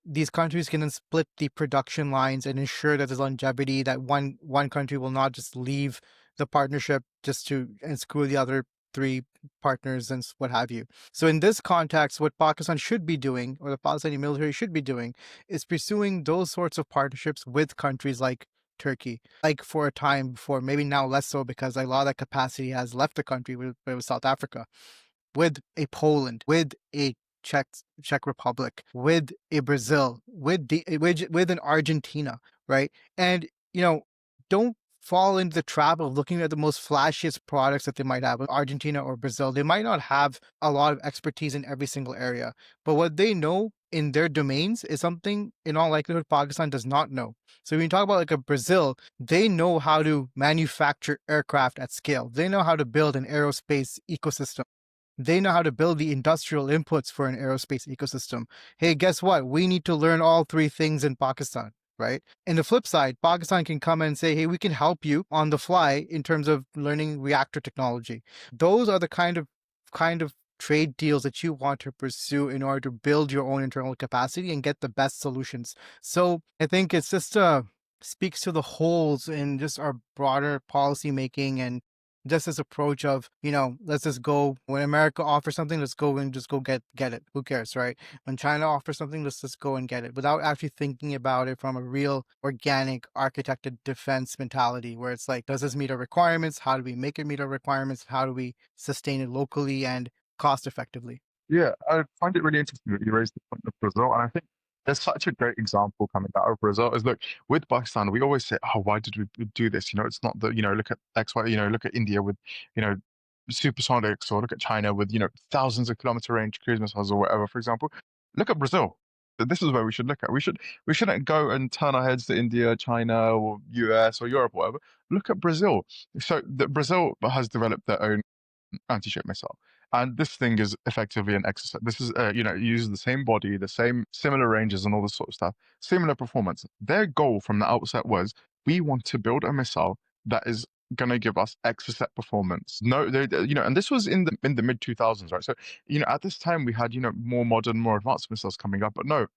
these countries can then split the production lines and ensure that there's longevity, that one country will not just leave the partnership and screw the other three partners and what have you. So in this context, what Pakistan should be doing, or the Pakistani military should be doing, is pursuing those sorts of partnerships with countries like Turkey, like for a time before, maybe now less so because a lot of that capacity has left the country with South Africa, with a Poland, with a Czech Republic, with a Brazil, with an Argentina, right? And don't fall into the trap of looking at the most flashiest products that they might have. Argentina or Brazil, they might not have a lot of expertise in every single area, but what they know in their domains is something, in all likelihood, Pakistan does not know. So when you talk about like a Brazil, they know how to manufacture aircraft at scale. They know how to build an aerospace ecosystem. They know how to build the industrial inputs for an aerospace ecosystem. Hey, guess what? We need to learn all three things in Pakistan, right? And the flip side, Pakistan can come and say, hey, we can help you on the fly in terms of learning reactor technology. Those are the kind of trade deals that you want to pursue in order to build your own internal capacity and get the best solutions. So I think it's just speaks to the holes in just our broader policy making, and just this approach of, let's just go, when America offers something, let's go and just go get it. Who cares, right? When China offers something, let's just go and get it without actually thinking about it from a real organic architected defense mentality, where it's like, does this meet our requirements? How do we make it meet our requirements? How do we sustain it locally and cost effectively? Yeah, I find it really interesting that you raised the point of Brazil, and I think there's such a great example coming out of Brazil. Is, look, with Pakistan, we always say, "Oh, why did we do this?" It's not that, look at X, Y, look at India with, you know, supersonics, or look at China with, thousands of kilometer range cruise missiles or whatever. For example, look at Brazil. This is where we should look at. We shouldn't go and turn our heads to India, China, or US or Europe or whatever. Look at Brazil. So Brazil has developed their own anti-ship missile. And this thing is effectively an exercise. This is, it uses the same body, the same similar ranges and all this sort of stuff, similar performance. Their goal from the outset was, we want to build a missile that is going to give us exocet performance. No, and this was in the mid 2000s, right? So, at this time we had, more modern, more advanced missiles coming up, but no,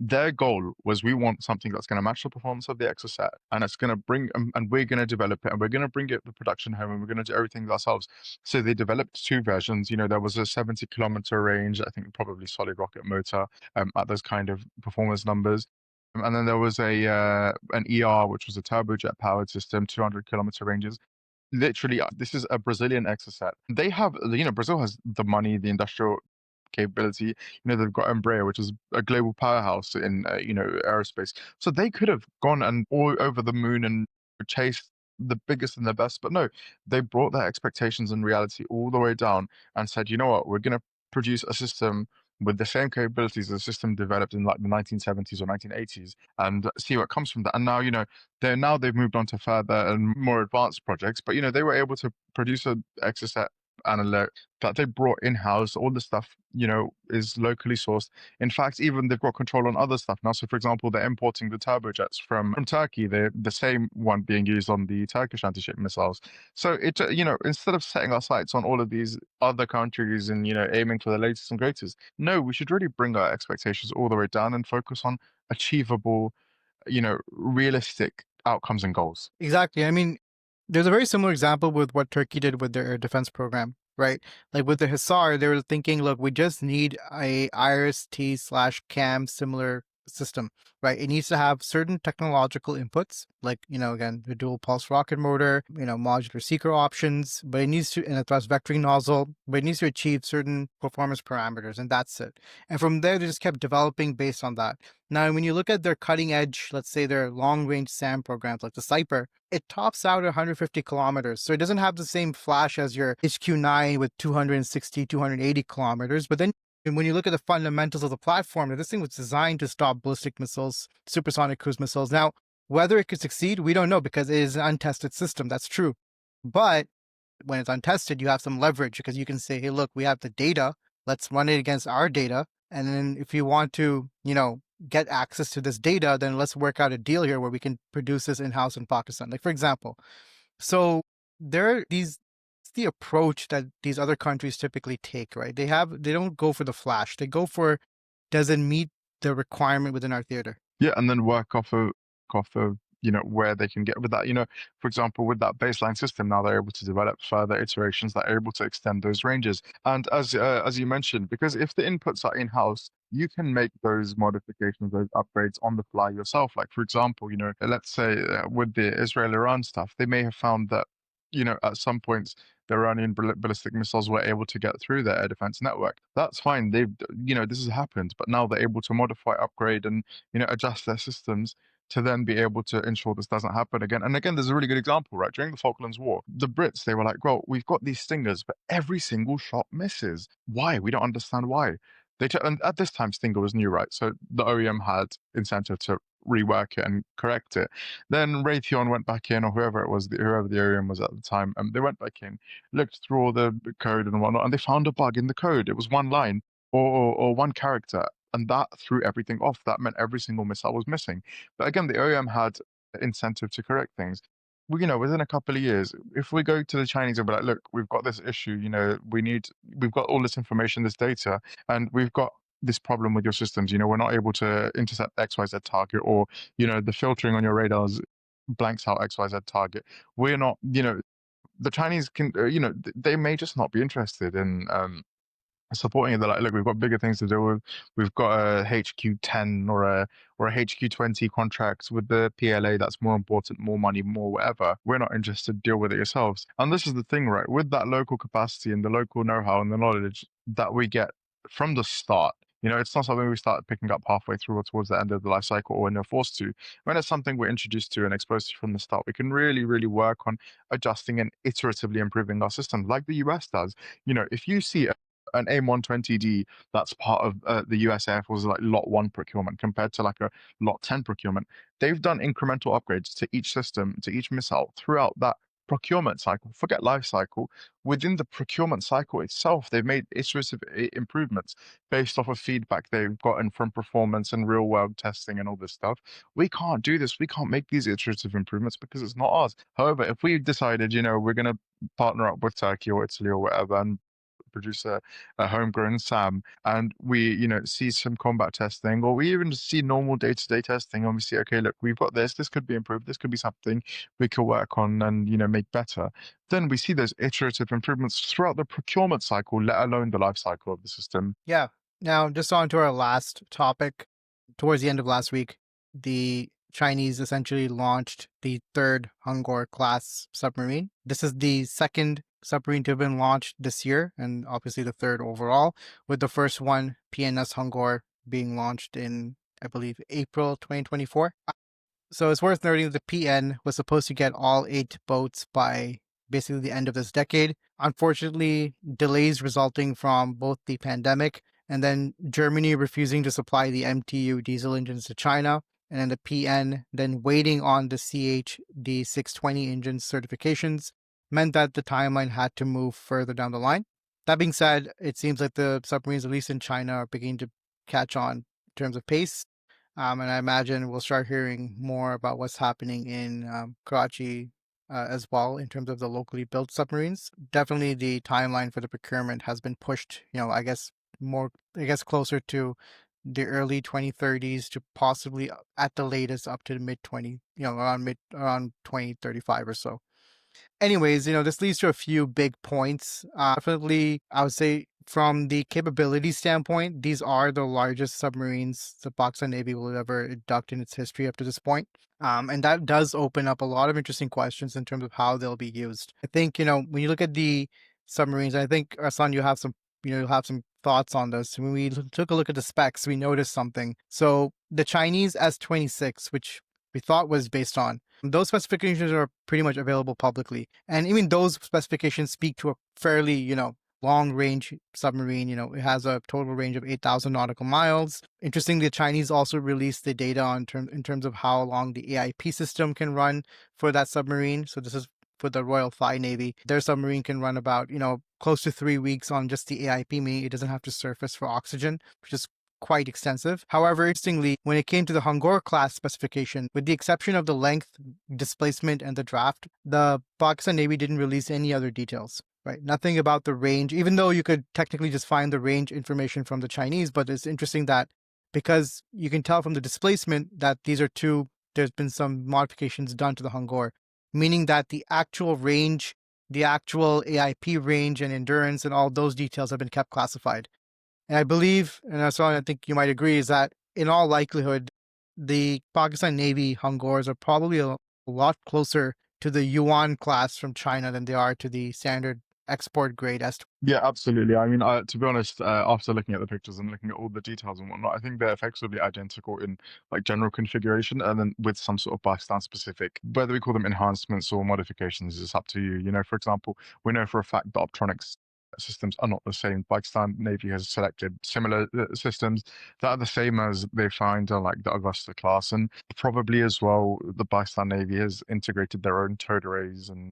their goal was, we want something that's going to match the performance of the exocet, and it's going to bring, and we're going to develop it, and we're going to bring it to production home, and we're going to do everything ourselves. So they developed two versions. There was a 70-kilometer range, I think probably solid rocket motor, at those kind of performance numbers. And then there was an ER, which was a turbojet powered system, 200-kilometer ranges. Literally, this is a Brazilian exocet. They have, Brazil has the money, the industrial capability. They've got Embraer, which is a global powerhouse in, aerospace. So they could have gone and all over the moon and chased the biggest and the best, but no, they brought their expectations and reality all the way down and said, you know what, we're going to produce a system with the same capabilities as the system developed in like the 1970s or 1980s, and see what comes from that. And now, they've moved on to further and more advanced projects, but they were able to produce an exocet and alert that they brought in-house. All the stuff, is locally sourced. In fact, even they've got control on other stuff now. So, for example, they're importing the turbojets from Turkey. They're the same one being used on the Turkish anti-ship missiles. So instead of setting our sights on all of these other countries and aiming for the latest and greatest, no, we should really bring our expectations all the way down and focus on achievable, realistic outcomes and goals. Exactly. I mean, there's a very similar example with what Turkey did with their air defense program, right? Like with the Hisar, they were thinking, look, we just need a IRIS-T/CAM similar system, right? It needs to have certain technological inputs, like, again, the dual pulse rocket motor, modular seeker options, but it needs to, and a thrust vectoring nozzle, but it needs to achieve certain performance parameters, and that's it. And from there, they just kept developing based on that. Now, when you look at their cutting edge, let's say their long range SAM programs like the Cyper, it tops out at 150 kilometers. So it doesn't have the same flash as your HQ-9 with 260, 280 kilometers. But then when you look at the fundamentals of the platform, this thing was designed to stop ballistic missiles, supersonic cruise missiles. Now, whether it could succeed, we don't know because it is an untested system. That's true. But when it's untested, you have some leverage because you can say, hey, look, we have the data. Let's run it against our data. And then if you want to, get access to this data, then let's work out a deal here where we can produce this in-house in Pakistan. Like, for example, so it's the approach that these other countries typically take, right? They don't go for the flash. They go for, does it meet the requirement within our theater? Yeah, and then work off of where they can get with that. For example, with that baseline system, now they're able to develop further iterations that are able to extend those ranges. And as you mentioned, because if the inputs are in-house, you can make those modifications, those upgrades on the fly yourself. Like, for example, let's say with the Israel-Iran stuff, they may have found that at some points the Iranian ballistic missiles were able to get through their air defense network. That's fine. This has happened, but now they're able to modify, upgrade, and adjust their systems to then be able to ensure this doesn't happen again. And again, there's a really good example, right? During the Falklands War, the Brits, they were like, well, we've got these Stingers, but every single shot misses. Why? We don't understand why. And at this time, Stinger was new, right? So the OEM had incentive to rework it and correct it. Then Raytheon went back in, or whoever it was, whoever the OEM was at the time, they went back in, looked through all the code and whatnot, and they found a bug in the code. It was one line or one character, and that threw everything off. That meant every single missile was missing. But again, the OEM had incentive to correct things. Within a couple of years, if we go to the Chinese and be like, look, we've got this issue, we've got all this information, this data, and we've got this problem with your systems, we're not able to intercept XYZ target, or, the filtering on your radars blanks out XYZ target. We're not, the Chinese can, they may just not be interested in, supporting it. They're like, look, we've got bigger things to deal with. We've got a HQ-10 or a HQ-20 contract with the PLA that's more important, more money, more whatever. We're not interested. Deal with it yourselves. And this is the thing, right? With that local capacity and the local know-how and the knowledge that we get from the start, it's not something we start picking up halfway through or towards the end of the life cycle, or when we're forced to. When it's something we're introduced to and exposed to from the start, we can really, really work on adjusting and iteratively improving our systems, like the US does. If you see an AIM-120D that's part of the US Air Force's like Lot 1 procurement compared to like a Lot 10 procurement, they've done incremental upgrades to each system, to each missile throughout that procurement cycle. Forget life cycle. Within the procurement cycle itself, they've made iterative improvements based off of feedback they've gotten from performance and real world testing and all this stuff. We can't do this. We can't make these iterative improvements because it's not ours. However, if we decided, we're going to partner up with Turkey or Italy or whatever and produce a homegrown SAM, and we see some combat testing, or we even see normal day-to-day testing, and we see, okay, look, we've got this could be improved, this could be something we could work on and make better, then we see those iterative improvements throughout the procurement cycle, let alone the life cycle of the system. Yeah. Now, just on to our last topic. Towards the end of last week, the Chinese essentially launched the third Hangor-Class submarine. This is the second submarine to have been launched this year, and obviously the third overall, with the first one, PNS Hangor, being launched in, I believe, April 2024. So it's worth noting that the PN was supposed to get all 8 boats by basically the end of this decade. Unfortunately, delays resulting from both the pandemic and then Germany refusing to supply the MTU diesel engines to China, and then the PN then waiting on the CHD 620 engine certifications meant that the timeline had to move further down the line. That being said, it seems like the submarines, at least in China, are beginning to catch on in terms of pace. And I imagine we'll start hearing more about what's happening in Karachi as well in terms of the locally built submarines. Definitely the timeline for the procurement has been pushed, I guess closer to the early 2030s to possibly at the latest up to the mid 20, around 2035 or so. Anyways, this leads to a few big points. Definitely, I would say from the capability standpoint, these are the largest submarines the Pakistan Navy will ever induct in its history up to this point. And that does open up a lot of interesting questions in terms of how they'll be used. I think, when you look at the submarines, I think, Arsan, you have some thoughts on this. When we took a look at the specs, we noticed something. So the Chinese S-26, which we thought was based on, those specifications are pretty much available publicly. And even those specifications speak to a fairly, long range submarine. It has a total range of 8,000 nautical miles. Interestingly, the Chinese also released the data in terms of how long the AIP system can run for that submarine. So this is for the Royal Thai Navy. Their submarine can run about, close to 3 weeks on just the AIP, meaning it doesn't have to surface for oxygen, which is quite extensive. However, interestingly, when it came to the Hangor-Class specification, with the exception of the length, displacement, and the draft, the Pakistan Navy didn't release any other details, right? Nothing about the range, even though you could technically just find the range information from the Chinese. But it's interesting that because you can tell from the displacement that there's been some modifications done to the Hangor, meaning that the actual range, the actual AIP range and endurance and all those details have been kept classified. And I believe, and that's what I think you might agree, is that in all likelihood, the Pakistan Navy Hangors are probably a lot closer to the Yuan-class from China than they are to the standard export grade S. Yeah, absolutely. I mean, to be honest, after looking at the pictures and looking at all the details and whatnot, I think they're effectively identical in like general configuration, and then with some sort of Pakistan specific, whether we call them enhancements or modifications, is up to you. For example, we know for a fact that optronics systems are not the same. Pakistan Navy has selected similar systems that are the same as they find on like the Augusta class, and probably as well the Pakistan Navy has integrated their own towed arrays and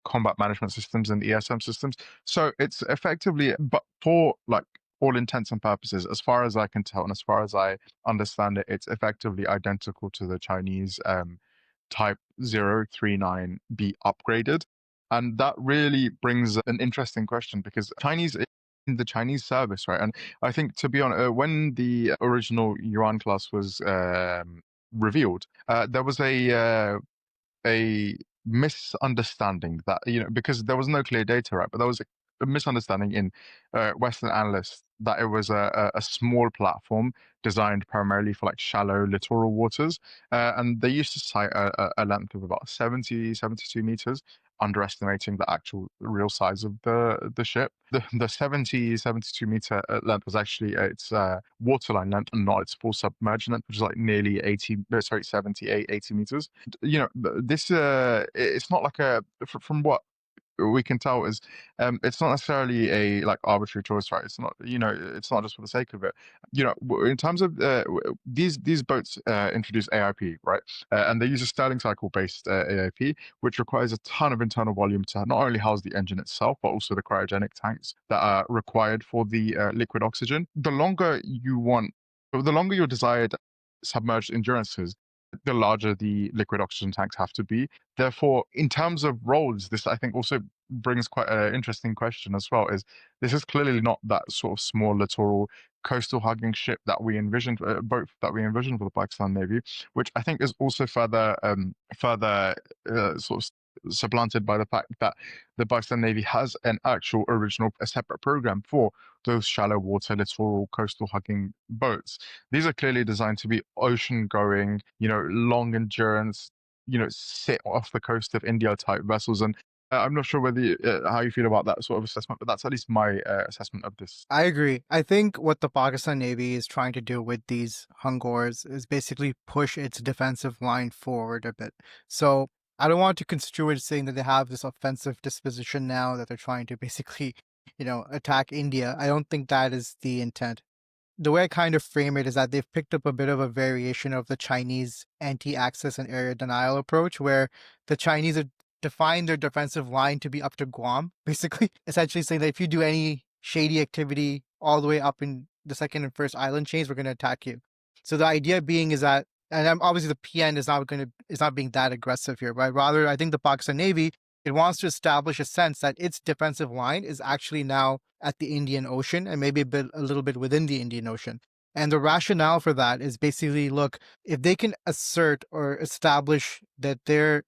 combat management systems and ESM systems. So it's effectively, but for like all intents and purposes, as far as I can tell and as far as I understand it, it's effectively identical to the Chinese Type 039B upgraded. And that really brings an interesting question because Chinese in the Chinese service, right? And I think, to be honest, when the original Yuan-class was revealed, there was a misunderstanding that, because there was no clear data, right? But there was a misunderstanding in Western analysts that it was a small platform designed primarily for like shallow littoral waters. And they used to cite a length of about 72 meters, underestimating the actual real size of the ship. The 72 meter length was actually its waterline length and not its full submerged length, which is like nearly 80 meters. This it's not like from what we can tell is it's not necessarily a like arbitrary choice, right? It's not, it's not just for the sake of it. In terms of these boats introduce AIP, right? And they use a Stirling cycle based AIP, which requires a ton of internal volume to not only house the engine itself, but also the cryogenic tanks that are required for the liquid oxygen. The longer your desired submerged endurance is, the larger the liquid oxygen tanks have to be. Therefore, in terms of roles, this I think also brings quite an interesting question as well. Is this is clearly not that sort of small littoral coastal hugging ship that we envisioned, boat that we envisioned for the Pakistan Navy, which I think is also further sort of supplanted by the fact that the Pakistan Navy has an actual original, a separate program for those shallow water littoral coastal hugging boats. These are clearly designed to be ocean going, long endurance, sit off the coast of India type vessels. And I'm not sure whether how you feel about that sort of assessment, but that's at least my assessment of this. I agree. I think what the Pakistan Navy is trying to do with these Hangors is basically push its defensive line forward a bit. So I don't want to construe it saying that they have this offensive disposition now that they're trying to basically, attack India. I don't think that is the intent. the way I kind of frame it is that they've picked up a bit of a variation of the Chinese anti-access and area denial approach, where the Chinese have defined their defensive line to be up to Guam, basically, essentially saying that if you do any shady activity all the way up in the second and first island chains, we're going to attack you. So the idea being is that, and obviously the PN is not being that aggressive here, but rather I think the Pakistan Navy, it wants to establish a sense that its defensive line is actually now at the Indian Ocean and maybe a little bit within the Indian Ocean. And the rationale for that is basically, look, if they can assert or establish that their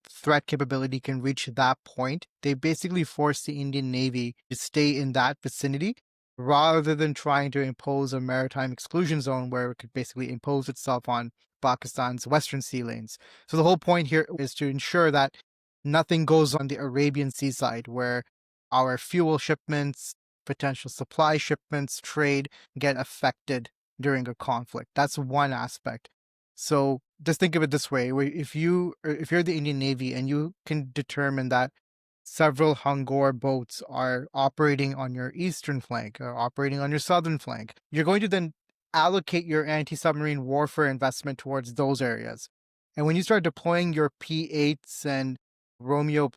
threat capability can reach that point, they basically force the Indian Navy to stay in that vicinity rather than trying to impose a maritime exclusion zone where it could basically impose itself on Pakistan's western sea lanes. So the whole point here is to ensure that nothing goes on the Arabian Sea side where our fuel shipments, potential supply shipments, trade get affected during a conflict. That's one aspect. So just think of it this way: if you're the Indian Navy and you can determine that several Hangor boats are operating on your eastern flank or operating on your southern flank, you're going to then allocate your anti-submarine warfare investment towards those areas. And when you start deploying your P-8s and Romeo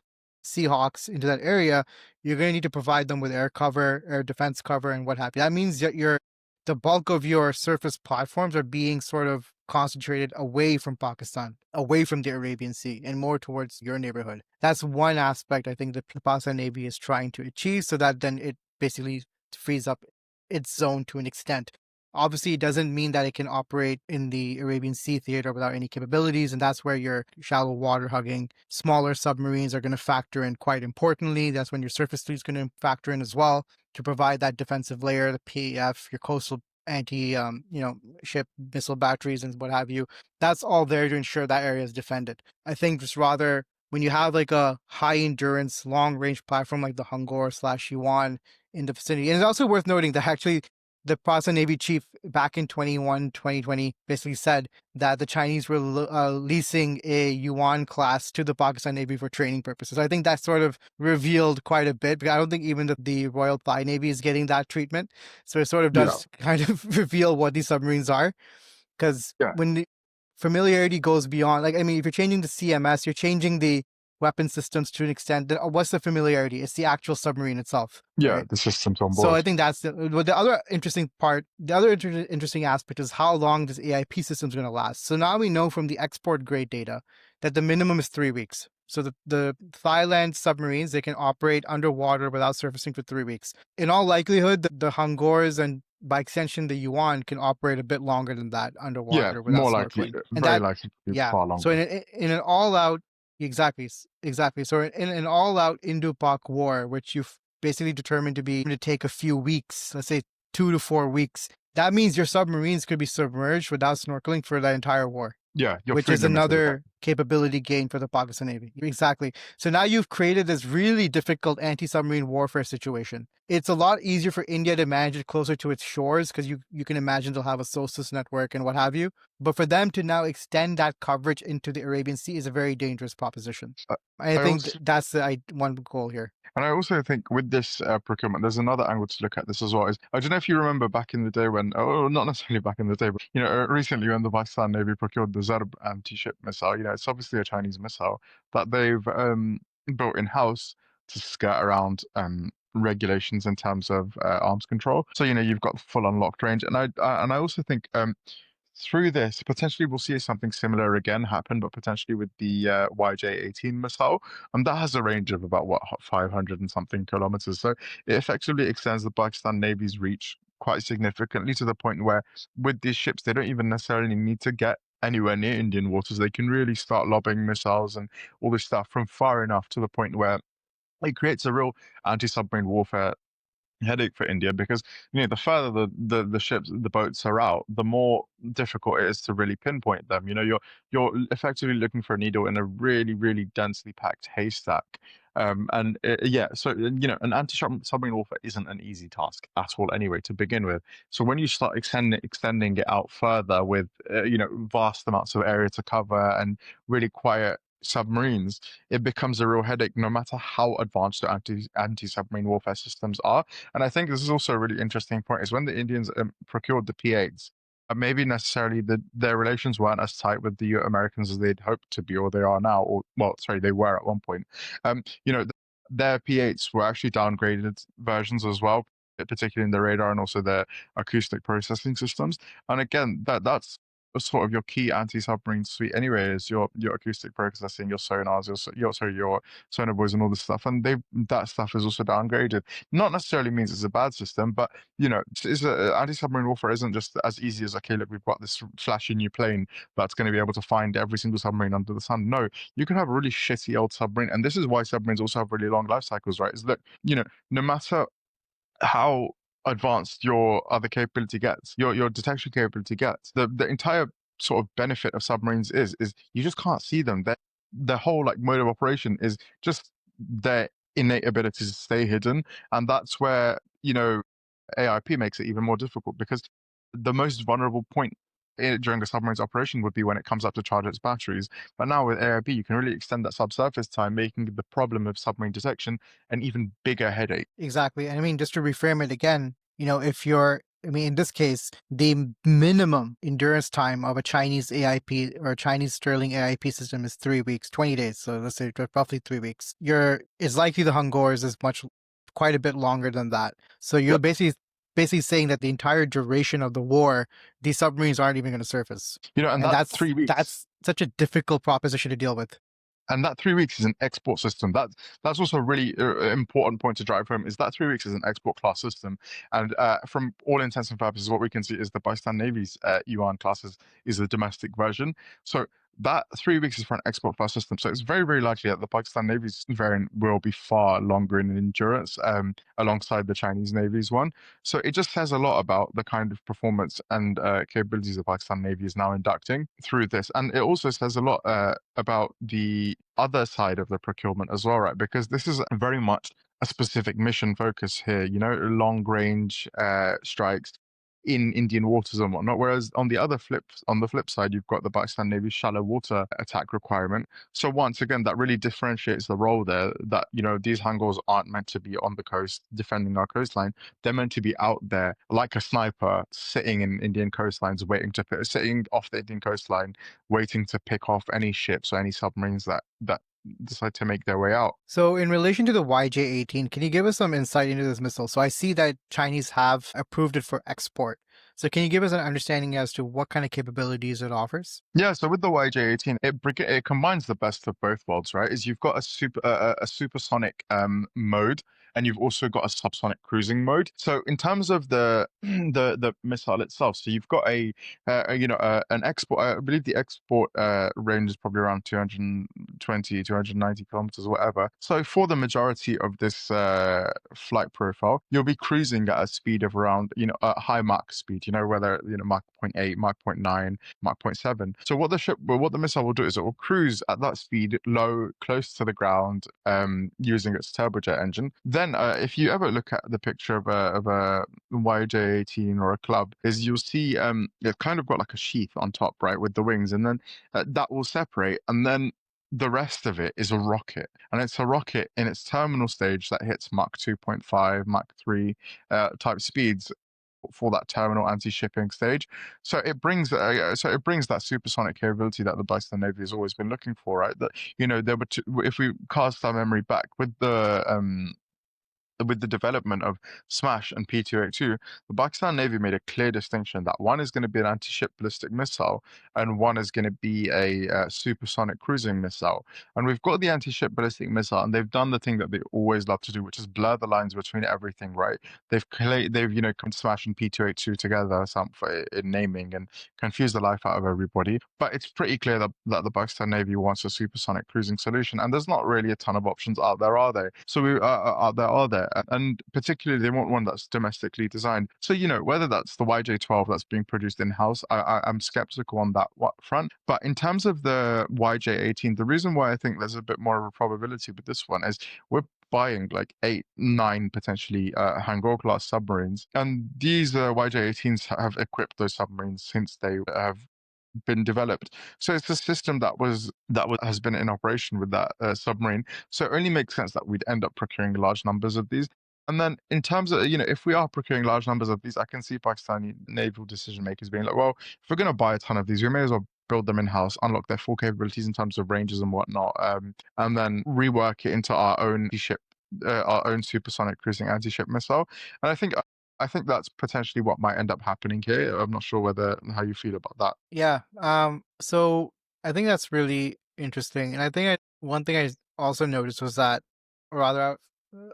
Seahawks into that area, you're going to need to provide them with air cover, air defense cover, and what have you. That means that the bulk of your surface platforms are being sort of concentrated away from Pakistan, away from the Arabian Sea, and more towards your neighborhood. That's one aspect I think the Pakistan Navy is trying to achieve, so that then it basically frees up its zone to an extent. Obviously, it doesn't mean that it can operate in the Arabian Sea theater without any capabilities, and that's where your shallow water hugging, smaller submarines are going to factor in quite importantly. That's when your surface fleet is going to factor in as well to provide that defensive layer, the PAF, your coastal anti, ship missile batteries and what have you. That's all there to ensure that area is defended. I think just rather when you have like a high endurance, long range platform like the Hangor/Yuan in the vicinity, and it's also worth noting that actually the Pakistan Navy chief back in 2020 basically said that the Chinese were leasing a Yuan-class to the Pakistan Navy for training purposes. I think that sort of revealed quite a bit, because I don't think even the Royal Thai Navy is getting that treatment. So it sort of does kind of reveal what these submarines are. Because when the familiarity goes beyond, like, I mean, if you're changing the CMS, you're changing the weapon systems to an extent, then what's the familiarity? It's the actual submarine itself. Yeah, right? the systems on board. So I think that's the other interesting part. The other interesting aspect is how long this AIP system is going to last. So now we know from the export grade data that the minimum is 3 weeks. So the Thailand submarines, they can operate underwater without surfacing for 3 weeks. In all likelihood, the Hangors and by extension the Yuan can operate a bit longer than that underwater without more snorkeling. likely, very likely to be far longer. So in an all-out, exactly. So in an all-out Indo-Pak war, which you've basically determined to take a few weeks, let's say 2 to 4 weeks, that means your submarines could be submerged without snorkeling for that entire war. Yeah, which is another capability gain for the Pakistan Navy. Exactly. So now you've created this really difficult anti-submarine warfare situation. It's a lot easier for India to manage it closer to its shores because you can imagine they'll have a SOSUS network and what have you. But for them to now extend that coverage into the Arabian Sea is a very dangerous proposition. I think that's the one goal here. And I also think with this procurement, there's another angle to look at this as well. I don't know if you remember back in the day when, not necessarily back in the day, but recently when the Pakistan Navy procured the Zarb anti-ship missile, it's obviously a Chinese missile that they've built in-house to skirt around regulations in terms of arms control. So you've got full unlocked range, and I also think through this, potentially we'll see something similar again happen, but potentially with the YJ-18 missile. That has a range of about, 500 and something kilometers. So it effectively extends the Pakistan Navy's reach quite significantly to the point where with these ships, they don't even necessarily need to get anywhere near Indian waters. They can really start lobbing missiles and all this stuff from far enough to the point where it creates a real anti-submarine warfare headache for India, because the further the ships, the boats are out, the more difficult it is to really pinpoint them. You're effectively looking for a needle in a really, really densely packed haystack. So an anti-submarine warfare isn't an easy task at all anyway to begin with. So when you start extending it out further with vast amounts of area to cover and really quite submarines, it becomes a real headache no matter how advanced the anti-submarine warfare systems are. And I think this is also a really interesting point, is when the Indians procured the P-8s, maybe necessarily their relations weren't as tight with the Americans as they'd hoped to be, or they are now, or, well, sorry, they were at one point. You know, their P-8s were actually downgraded versions as well, particularly in the radar and also their acoustic processing systems. And again, that's sort of your key anti-submarine suite anyway, is your acoustic processing, your sonars, your sonar buoys and all this stuff. And that stuff is also downgraded. Not necessarily means it's a bad system, but anti-submarine warfare isn't just as easy as, okay, look, we've got this flashy new plane that's going to be able to find every single submarine under the sun. No, you can have a really shitty old submarine. And this is why submarines also have really long life cycles, right? Is that, no matter how advanced your other capability gets, your detection capability gets, the entire sort of benefit of submarines is you just can't see them. The whole like mode of operation is just their innate ability to stay hidden, and that's where AIP makes it even more difficult, because the most vulnerable point during a submarine's operation would be when it comes up to charge its batteries. But now with AIP, you can really extend that subsurface time, making the problem of submarine detection an even bigger headache. Exactly. And I mean, just to reframe it again, in this case, the minimum endurance time of a Chinese AIP or a Chinese Sterling AIP system is 3 weeks, 20 days. So let's say roughly 3 weeks. It's likely the Hangor's is quite a bit longer than that. So you're Yep. basically saying that the entire duration of the war, these submarines aren't even going to surface. And that 3 weeks. That's such a difficult proposition to deal with. And that 3 weeks is an export system. That's also a really important point to drive home, is that 3 weeks is an export class system. And from all intents and purposes, what we can see is the Pakistan Navy's Yuan-class is the domestic version. So that 3 weeks is for an export class system. So it's very, very likely that the Pakistan Navy's variant will be far longer in endurance alongside the Chinese Navy's one. So it just says a lot about the kind of performance and capabilities the Pakistan Navy is now inducting through this. And it also says a lot about the other side of the procurement as well, right? Because this is very much a specific mission focus here, long range strikes in Indian waters and whatnot. Whereas on the flip side, you've got the Pakistan Navy's shallow water attack requirement. So once again, that really differentiates the role there, that, these Hangars aren't meant to be on the coast defending our coastline. They're meant to be out there like a sniper, sitting in Indian coastlines, sitting off the Indian coastline, waiting to pick off any ships or any submarines that decide to make their way out. So in relation to the YJ-18, can you give us some insight into this missile? So I see that Chinese have approved it for export. So can you give us an understanding as to what kind of capabilities it offers? Yeah, so with the YJ-18, it combines the best of both worlds, right? Is you've got a supersonic mode, and you've also got a subsonic cruising mode. So in terms of the the missile itself, so you've got an export. I believe the export range is probably around 220, 290 kilometers, whatever. So for the majority of this flight profile, you'll be cruising at a speed of around a high Mach speed. Whether Mach 0.8, Mach 0.9, Mach 0.7. So what the missile will do is it will cruise at that speed low, close to the ground, using its turbojet engine. Then, if you ever look at the picture of a YJ-18 or a club, is you'll see it's kind of got like a sheath on top, right, with the wings, and then that will separate, and then the rest of it is a rocket, and it's a rocket in its terminal stage that hits Mach 2.5, Mach 3 type speeds for that terminal anti-shipping stage. So it brings that supersonic capability that the Pakistan Navy has always been looking for, right? That if we cast our memory back with the development of Smash and P282, the Pakistan Navy made a clear distinction that one is going to be an anti-ship ballistic missile and one is going to be a supersonic cruising missile. And we've got the anti-ship ballistic missile, and they've done the thing that they always love to do, which is blur the lines between everything, right? They've come Smash and P282 together in naming and confuse the life out of everybody. But it's pretty clear that the Pakistan Navy wants a supersonic cruising solution, and there's not really a ton of options out there, are there? So are there? And particularly they want one that's domestically designed. So whether that's the YJ-12 that's being produced in-house, I'm skeptical on that front. But in terms of the YJ-18, the reason why I think there's a bit more of a probability with this one is we're buying like 8, 9 potentially Hangor-Class submarines, and these YJ-18s have equipped those submarines since they have been developed. So it's a system that has been in operation with that submarine. So it only makes sense that we'd end up procuring large numbers of these. And then in terms of, if we are procuring large numbers of these, I can see Pakistani naval decision makers being like, well, if we're going to buy a ton of these, we may as well build them in-house, unlock their full capabilities in terms of ranges and whatnot, and then rework it into our own supersonic cruising anti-ship missile. And I think that's potentially what might end up happening here. I'm not sure how you feel about that. Yeah. So I think that's really interesting, and I think one thing I also noticed was that, or rather,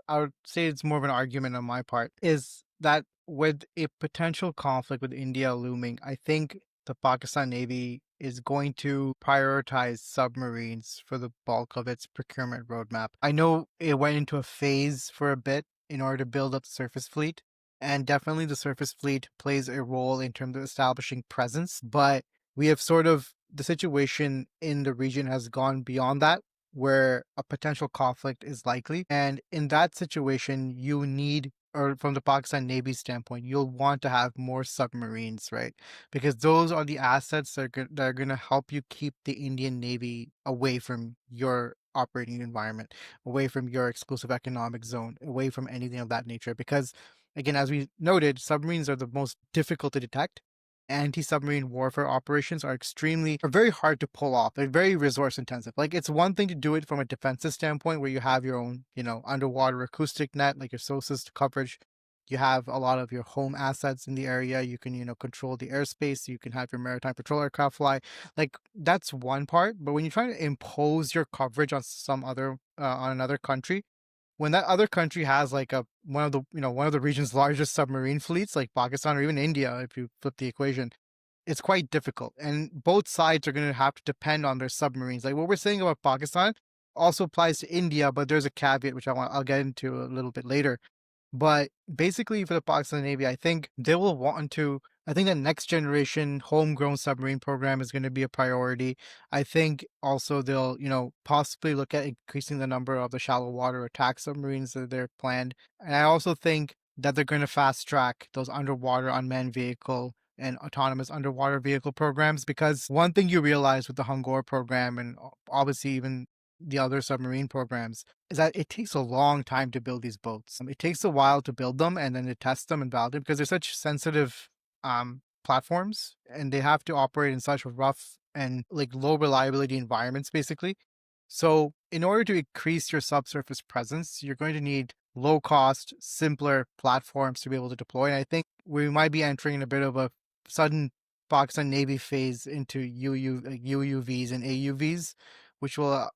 I would say it's more of an argument on my part, is that with a potential conflict with India looming, I think the Pakistan Navy is going to prioritize submarines for the bulk of its procurement roadmap. I know it went into a phase for a bit in order to build up the surface fleet, and definitely the surface fleet plays a role in terms of establishing presence, but we have sort of the situation in the region has gone beyond that, where a potential conflict is likely. And in that situation, you need, or from the Pakistan Navy standpoint, you'll want to have more submarines, right? Because those are the assets that are going to help you keep the Indian Navy away from your operating environment, away from your exclusive economic zone, away from anything of that nature. Because again, as we noted, submarines are the most difficult to detect. Anti-submarine warfare operations are very hard to pull off. They're very resource intensive. Like, it's one thing to do it from a defensive standpoint where you have your own, underwater acoustic net, like your SOSUS coverage. You have a lot of your home assets in the area. You can, control the airspace. You can have your maritime patrol aircraft fly. Like, that's one part. But when you try to impose your coverage on on another country, when that other country has like one of the region's largest submarine fleets, like Pakistan or even India, if you flip the equation, it's quite difficult. And both sides are going to have to depend on their submarines. Like what we're saying about Pakistan also applies to India, but there's a caveat which I'll get into a little bit later. But basically, for the Pakistan Navy, I think they will want to. I think the next generation homegrown submarine program is going to be a priority. I think also they'll, possibly look at increasing the number of the shallow water attack submarines that they're planned. And I also think that they're going to fast track those underwater unmanned vehicle and autonomous underwater vehicle programs, because one thing you realize with the Hangor program and obviously even the other submarine programs is that it takes a long time to build these boats. It takes a while to build them and then to test them and validate them because they're such sensitive platforms, and they have to operate in such rough and like low reliability environments basically. So in order to increase your subsurface presence, you're going to need low cost, simpler platforms to be able to deploy. And I think we might be entering a bit of a sudden Pakistan Navy phase into UUVs and AUVs, which will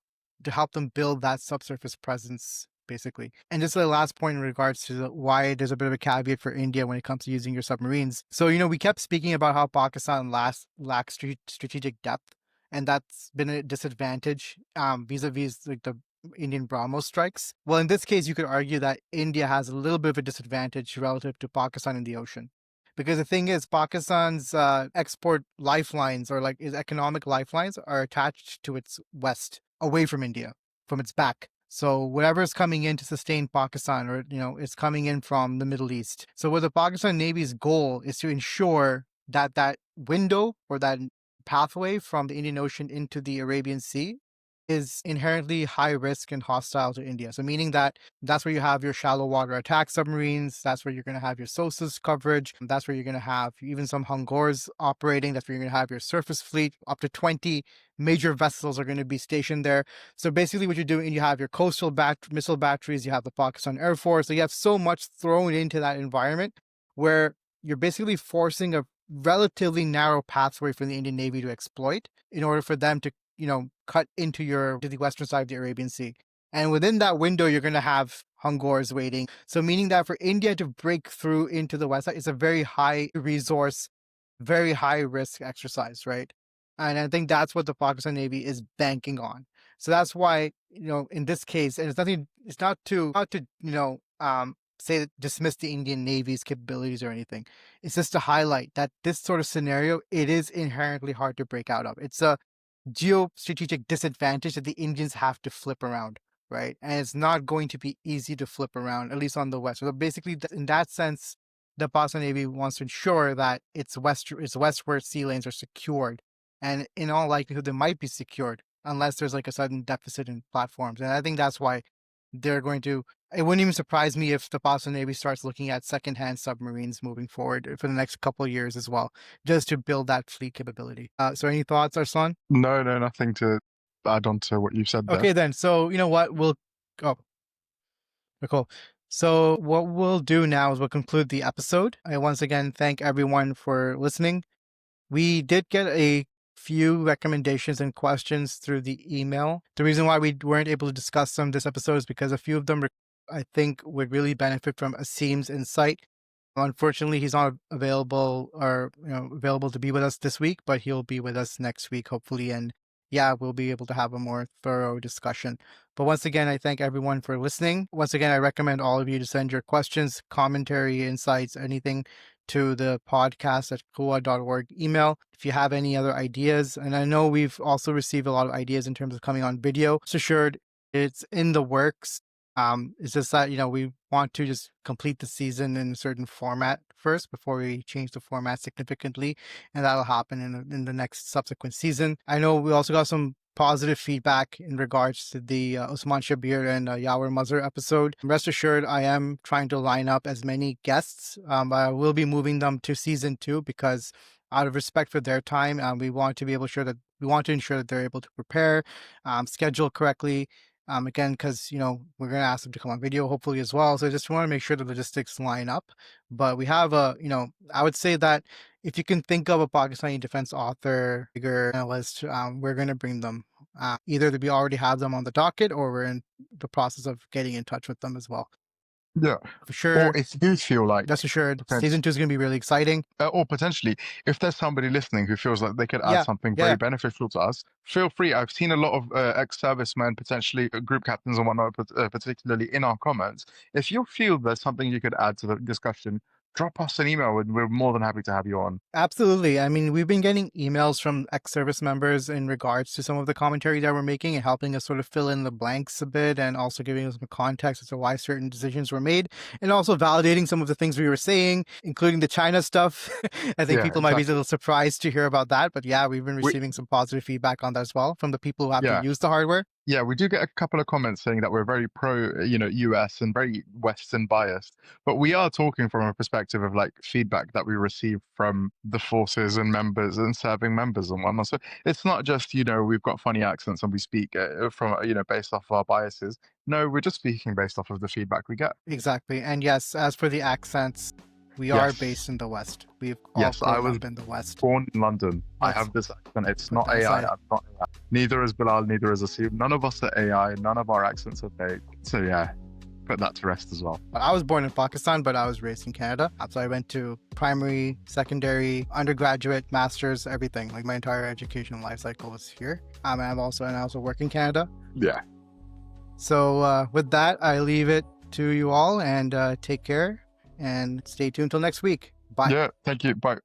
to help them build that subsurface presence, basically. And just the last point in regards to why there's a bit of a caveat for India when it comes to using your submarines. So, we kept speaking about how Pakistan lacks strategic depth, and that's been a disadvantage vis-a-vis like the Indian BrahMos strikes. Well, in this case, you could argue that India has a little bit of a disadvantage relative to Pakistan in the ocean. Because the thing is, Pakistan's export lifelines, or like its economic lifelines, are attached to its west, away from India, from its back. So whatever is coming in to sustain Pakistan, or it's coming in from the Middle East. So what the Pakistan Navy's goal is to ensure that that window or that pathway from the Indian Ocean into the Arabian Sea is inherently high risk and hostile to India. So meaning that that's where you have your shallow water attack submarines. That's where you're going to have your SOSUS coverage. That's where you're going to have even some Hangors operating. That's where you're going to have your surface fleet. Up to 20 major vessels are going to be stationed there. So basically what you're doing, you have your coastal missile batteries, you have the Pakistan Air Force. So you have so much thrown into that environment where you're basically forcing a relatively narrow pathway for the Indian Navy to exploit in order for them to cut into the western side of the Arabian Sea. And within that window, you're going to have Hangors waiting. So meaning that for India to break through into the west side, it's a very high resource, very high risk exercise, right? And I think that's what the Pakistan Navy is banking on. So that's why, in this case, and it's not to dismiss the Indian Navy's capabilities or anything. It's just to highlight that this sort of scenario, it is inherently hard to break out of. It's a geostrategic disadvantage that the Indians have to flip around, right? And it's not going to be easy to flip around, at least on the west. So basically, in that sense, the Pakistan Navy wants to ensure that its westward sea lanes are secured and in all likelihood, they might be secured unless there's like a sudden deficit in platforms. And I think that's why they're going to. It wouldn't even surprise me if the Boston Navy starts looking at secondhand submarines moving forward for the next couple of years as well, just to build that fleet capability. So, any thoughts, Arslan? No, nothing to add on to what you've said there. Okay, then. So, you know what? We'll. Oh, cool. So, what we'll do now is we'll conclude the episode. I once again thank everyone for listening. We did get a few recommendations and questions through the email. The reason why we weren't able to discuss them this episode is because a few of them I think would really benefit from Asim's insight. Unfortunately, he's not available or available to be with us this week, but he'll be with us next week, hopefully. And yeah, we'll be able to have a more thorough discussion. But once again, I thank everyone for listening. Once again, I recommend all of you to send your questions, commentary, insights, anything to the podcast at kuwa.org email. If you have any other ideas, and I know we've also received a lot of ideas in terms of coming on video, rest assured it's in the works. It's just that, we want to just complete the season in a certain format first before we change the format significantly. And that'll happen in the next subsequent season. I know we also got some positive feedback in regards to the Osman Shabir and Yawar Mazhar episode. Rest assured, I am trying to line up as many guests. I will be moving them to season 2 because out of respect for their time, we want to ensure that they're able to prepare, schedule correctly. Again, because, we're going to ask them to come on video, hopefully, as well. So I just want to make sure the logistics line up. But we have I would say that if you can think of a Pakistani defense author, bigger analyst, we're going to bring them. Either we already have them on the docket or we're in the process of getting in touch with them as well. Yeah, for sure. Or if you feel like, rest assured, season 2 is going to be really exciting. Or potentially, if there's somebody listening who feels like they could add something very beneficial to us, feel free. I've seen a lot of ex-servicemen, potentially group captains and whatnot, particularly in our comments. If you feel there's something you could add to the discussion, drop us an email and we're more than happy to have you on. Absolutely. I mean, we've been getting emails from ex-service members in regards to some of the commentary that we're making and helping us sort of fill in the blanks a bit, and also giving us some context as to why certain decisions were made, and also validating some of the things we were saying, including the China stuff. I think people might be a little surprised to hear about that, but yeah, we've been receiving some positive feedback on that as well from the people who have to use the hardware. Yeah, we do get a couple of comments saying that we're very pro, US and very Western biased, but we are talking from a perspective of like feedback that we receive from the forces and members and serving members and whatnot. So it's not just, we've got funny accents and we speak from, based off our biases. No, we're just speaking based off of the feedback we get. Exactly. And yes, as for the accents, we are based in the West. We've all grown up in the West. Born in London. I have this accent. It's not AI. I'm not AI. Neither is Bilal, neither is Asim. None of us are AI. None of our accents are fake. So yeah, put that to rest as well. I was born in Pakistan, but I was raised in Canada. So I went to primary, secondary, undergraduate, master's, everything. Like my entire education life cycle was here. And I also work in Canada. Yeah. So with that, I leave it to you all, and take care and stay tuned till next week. Bye. Yeah, thank you. Bye.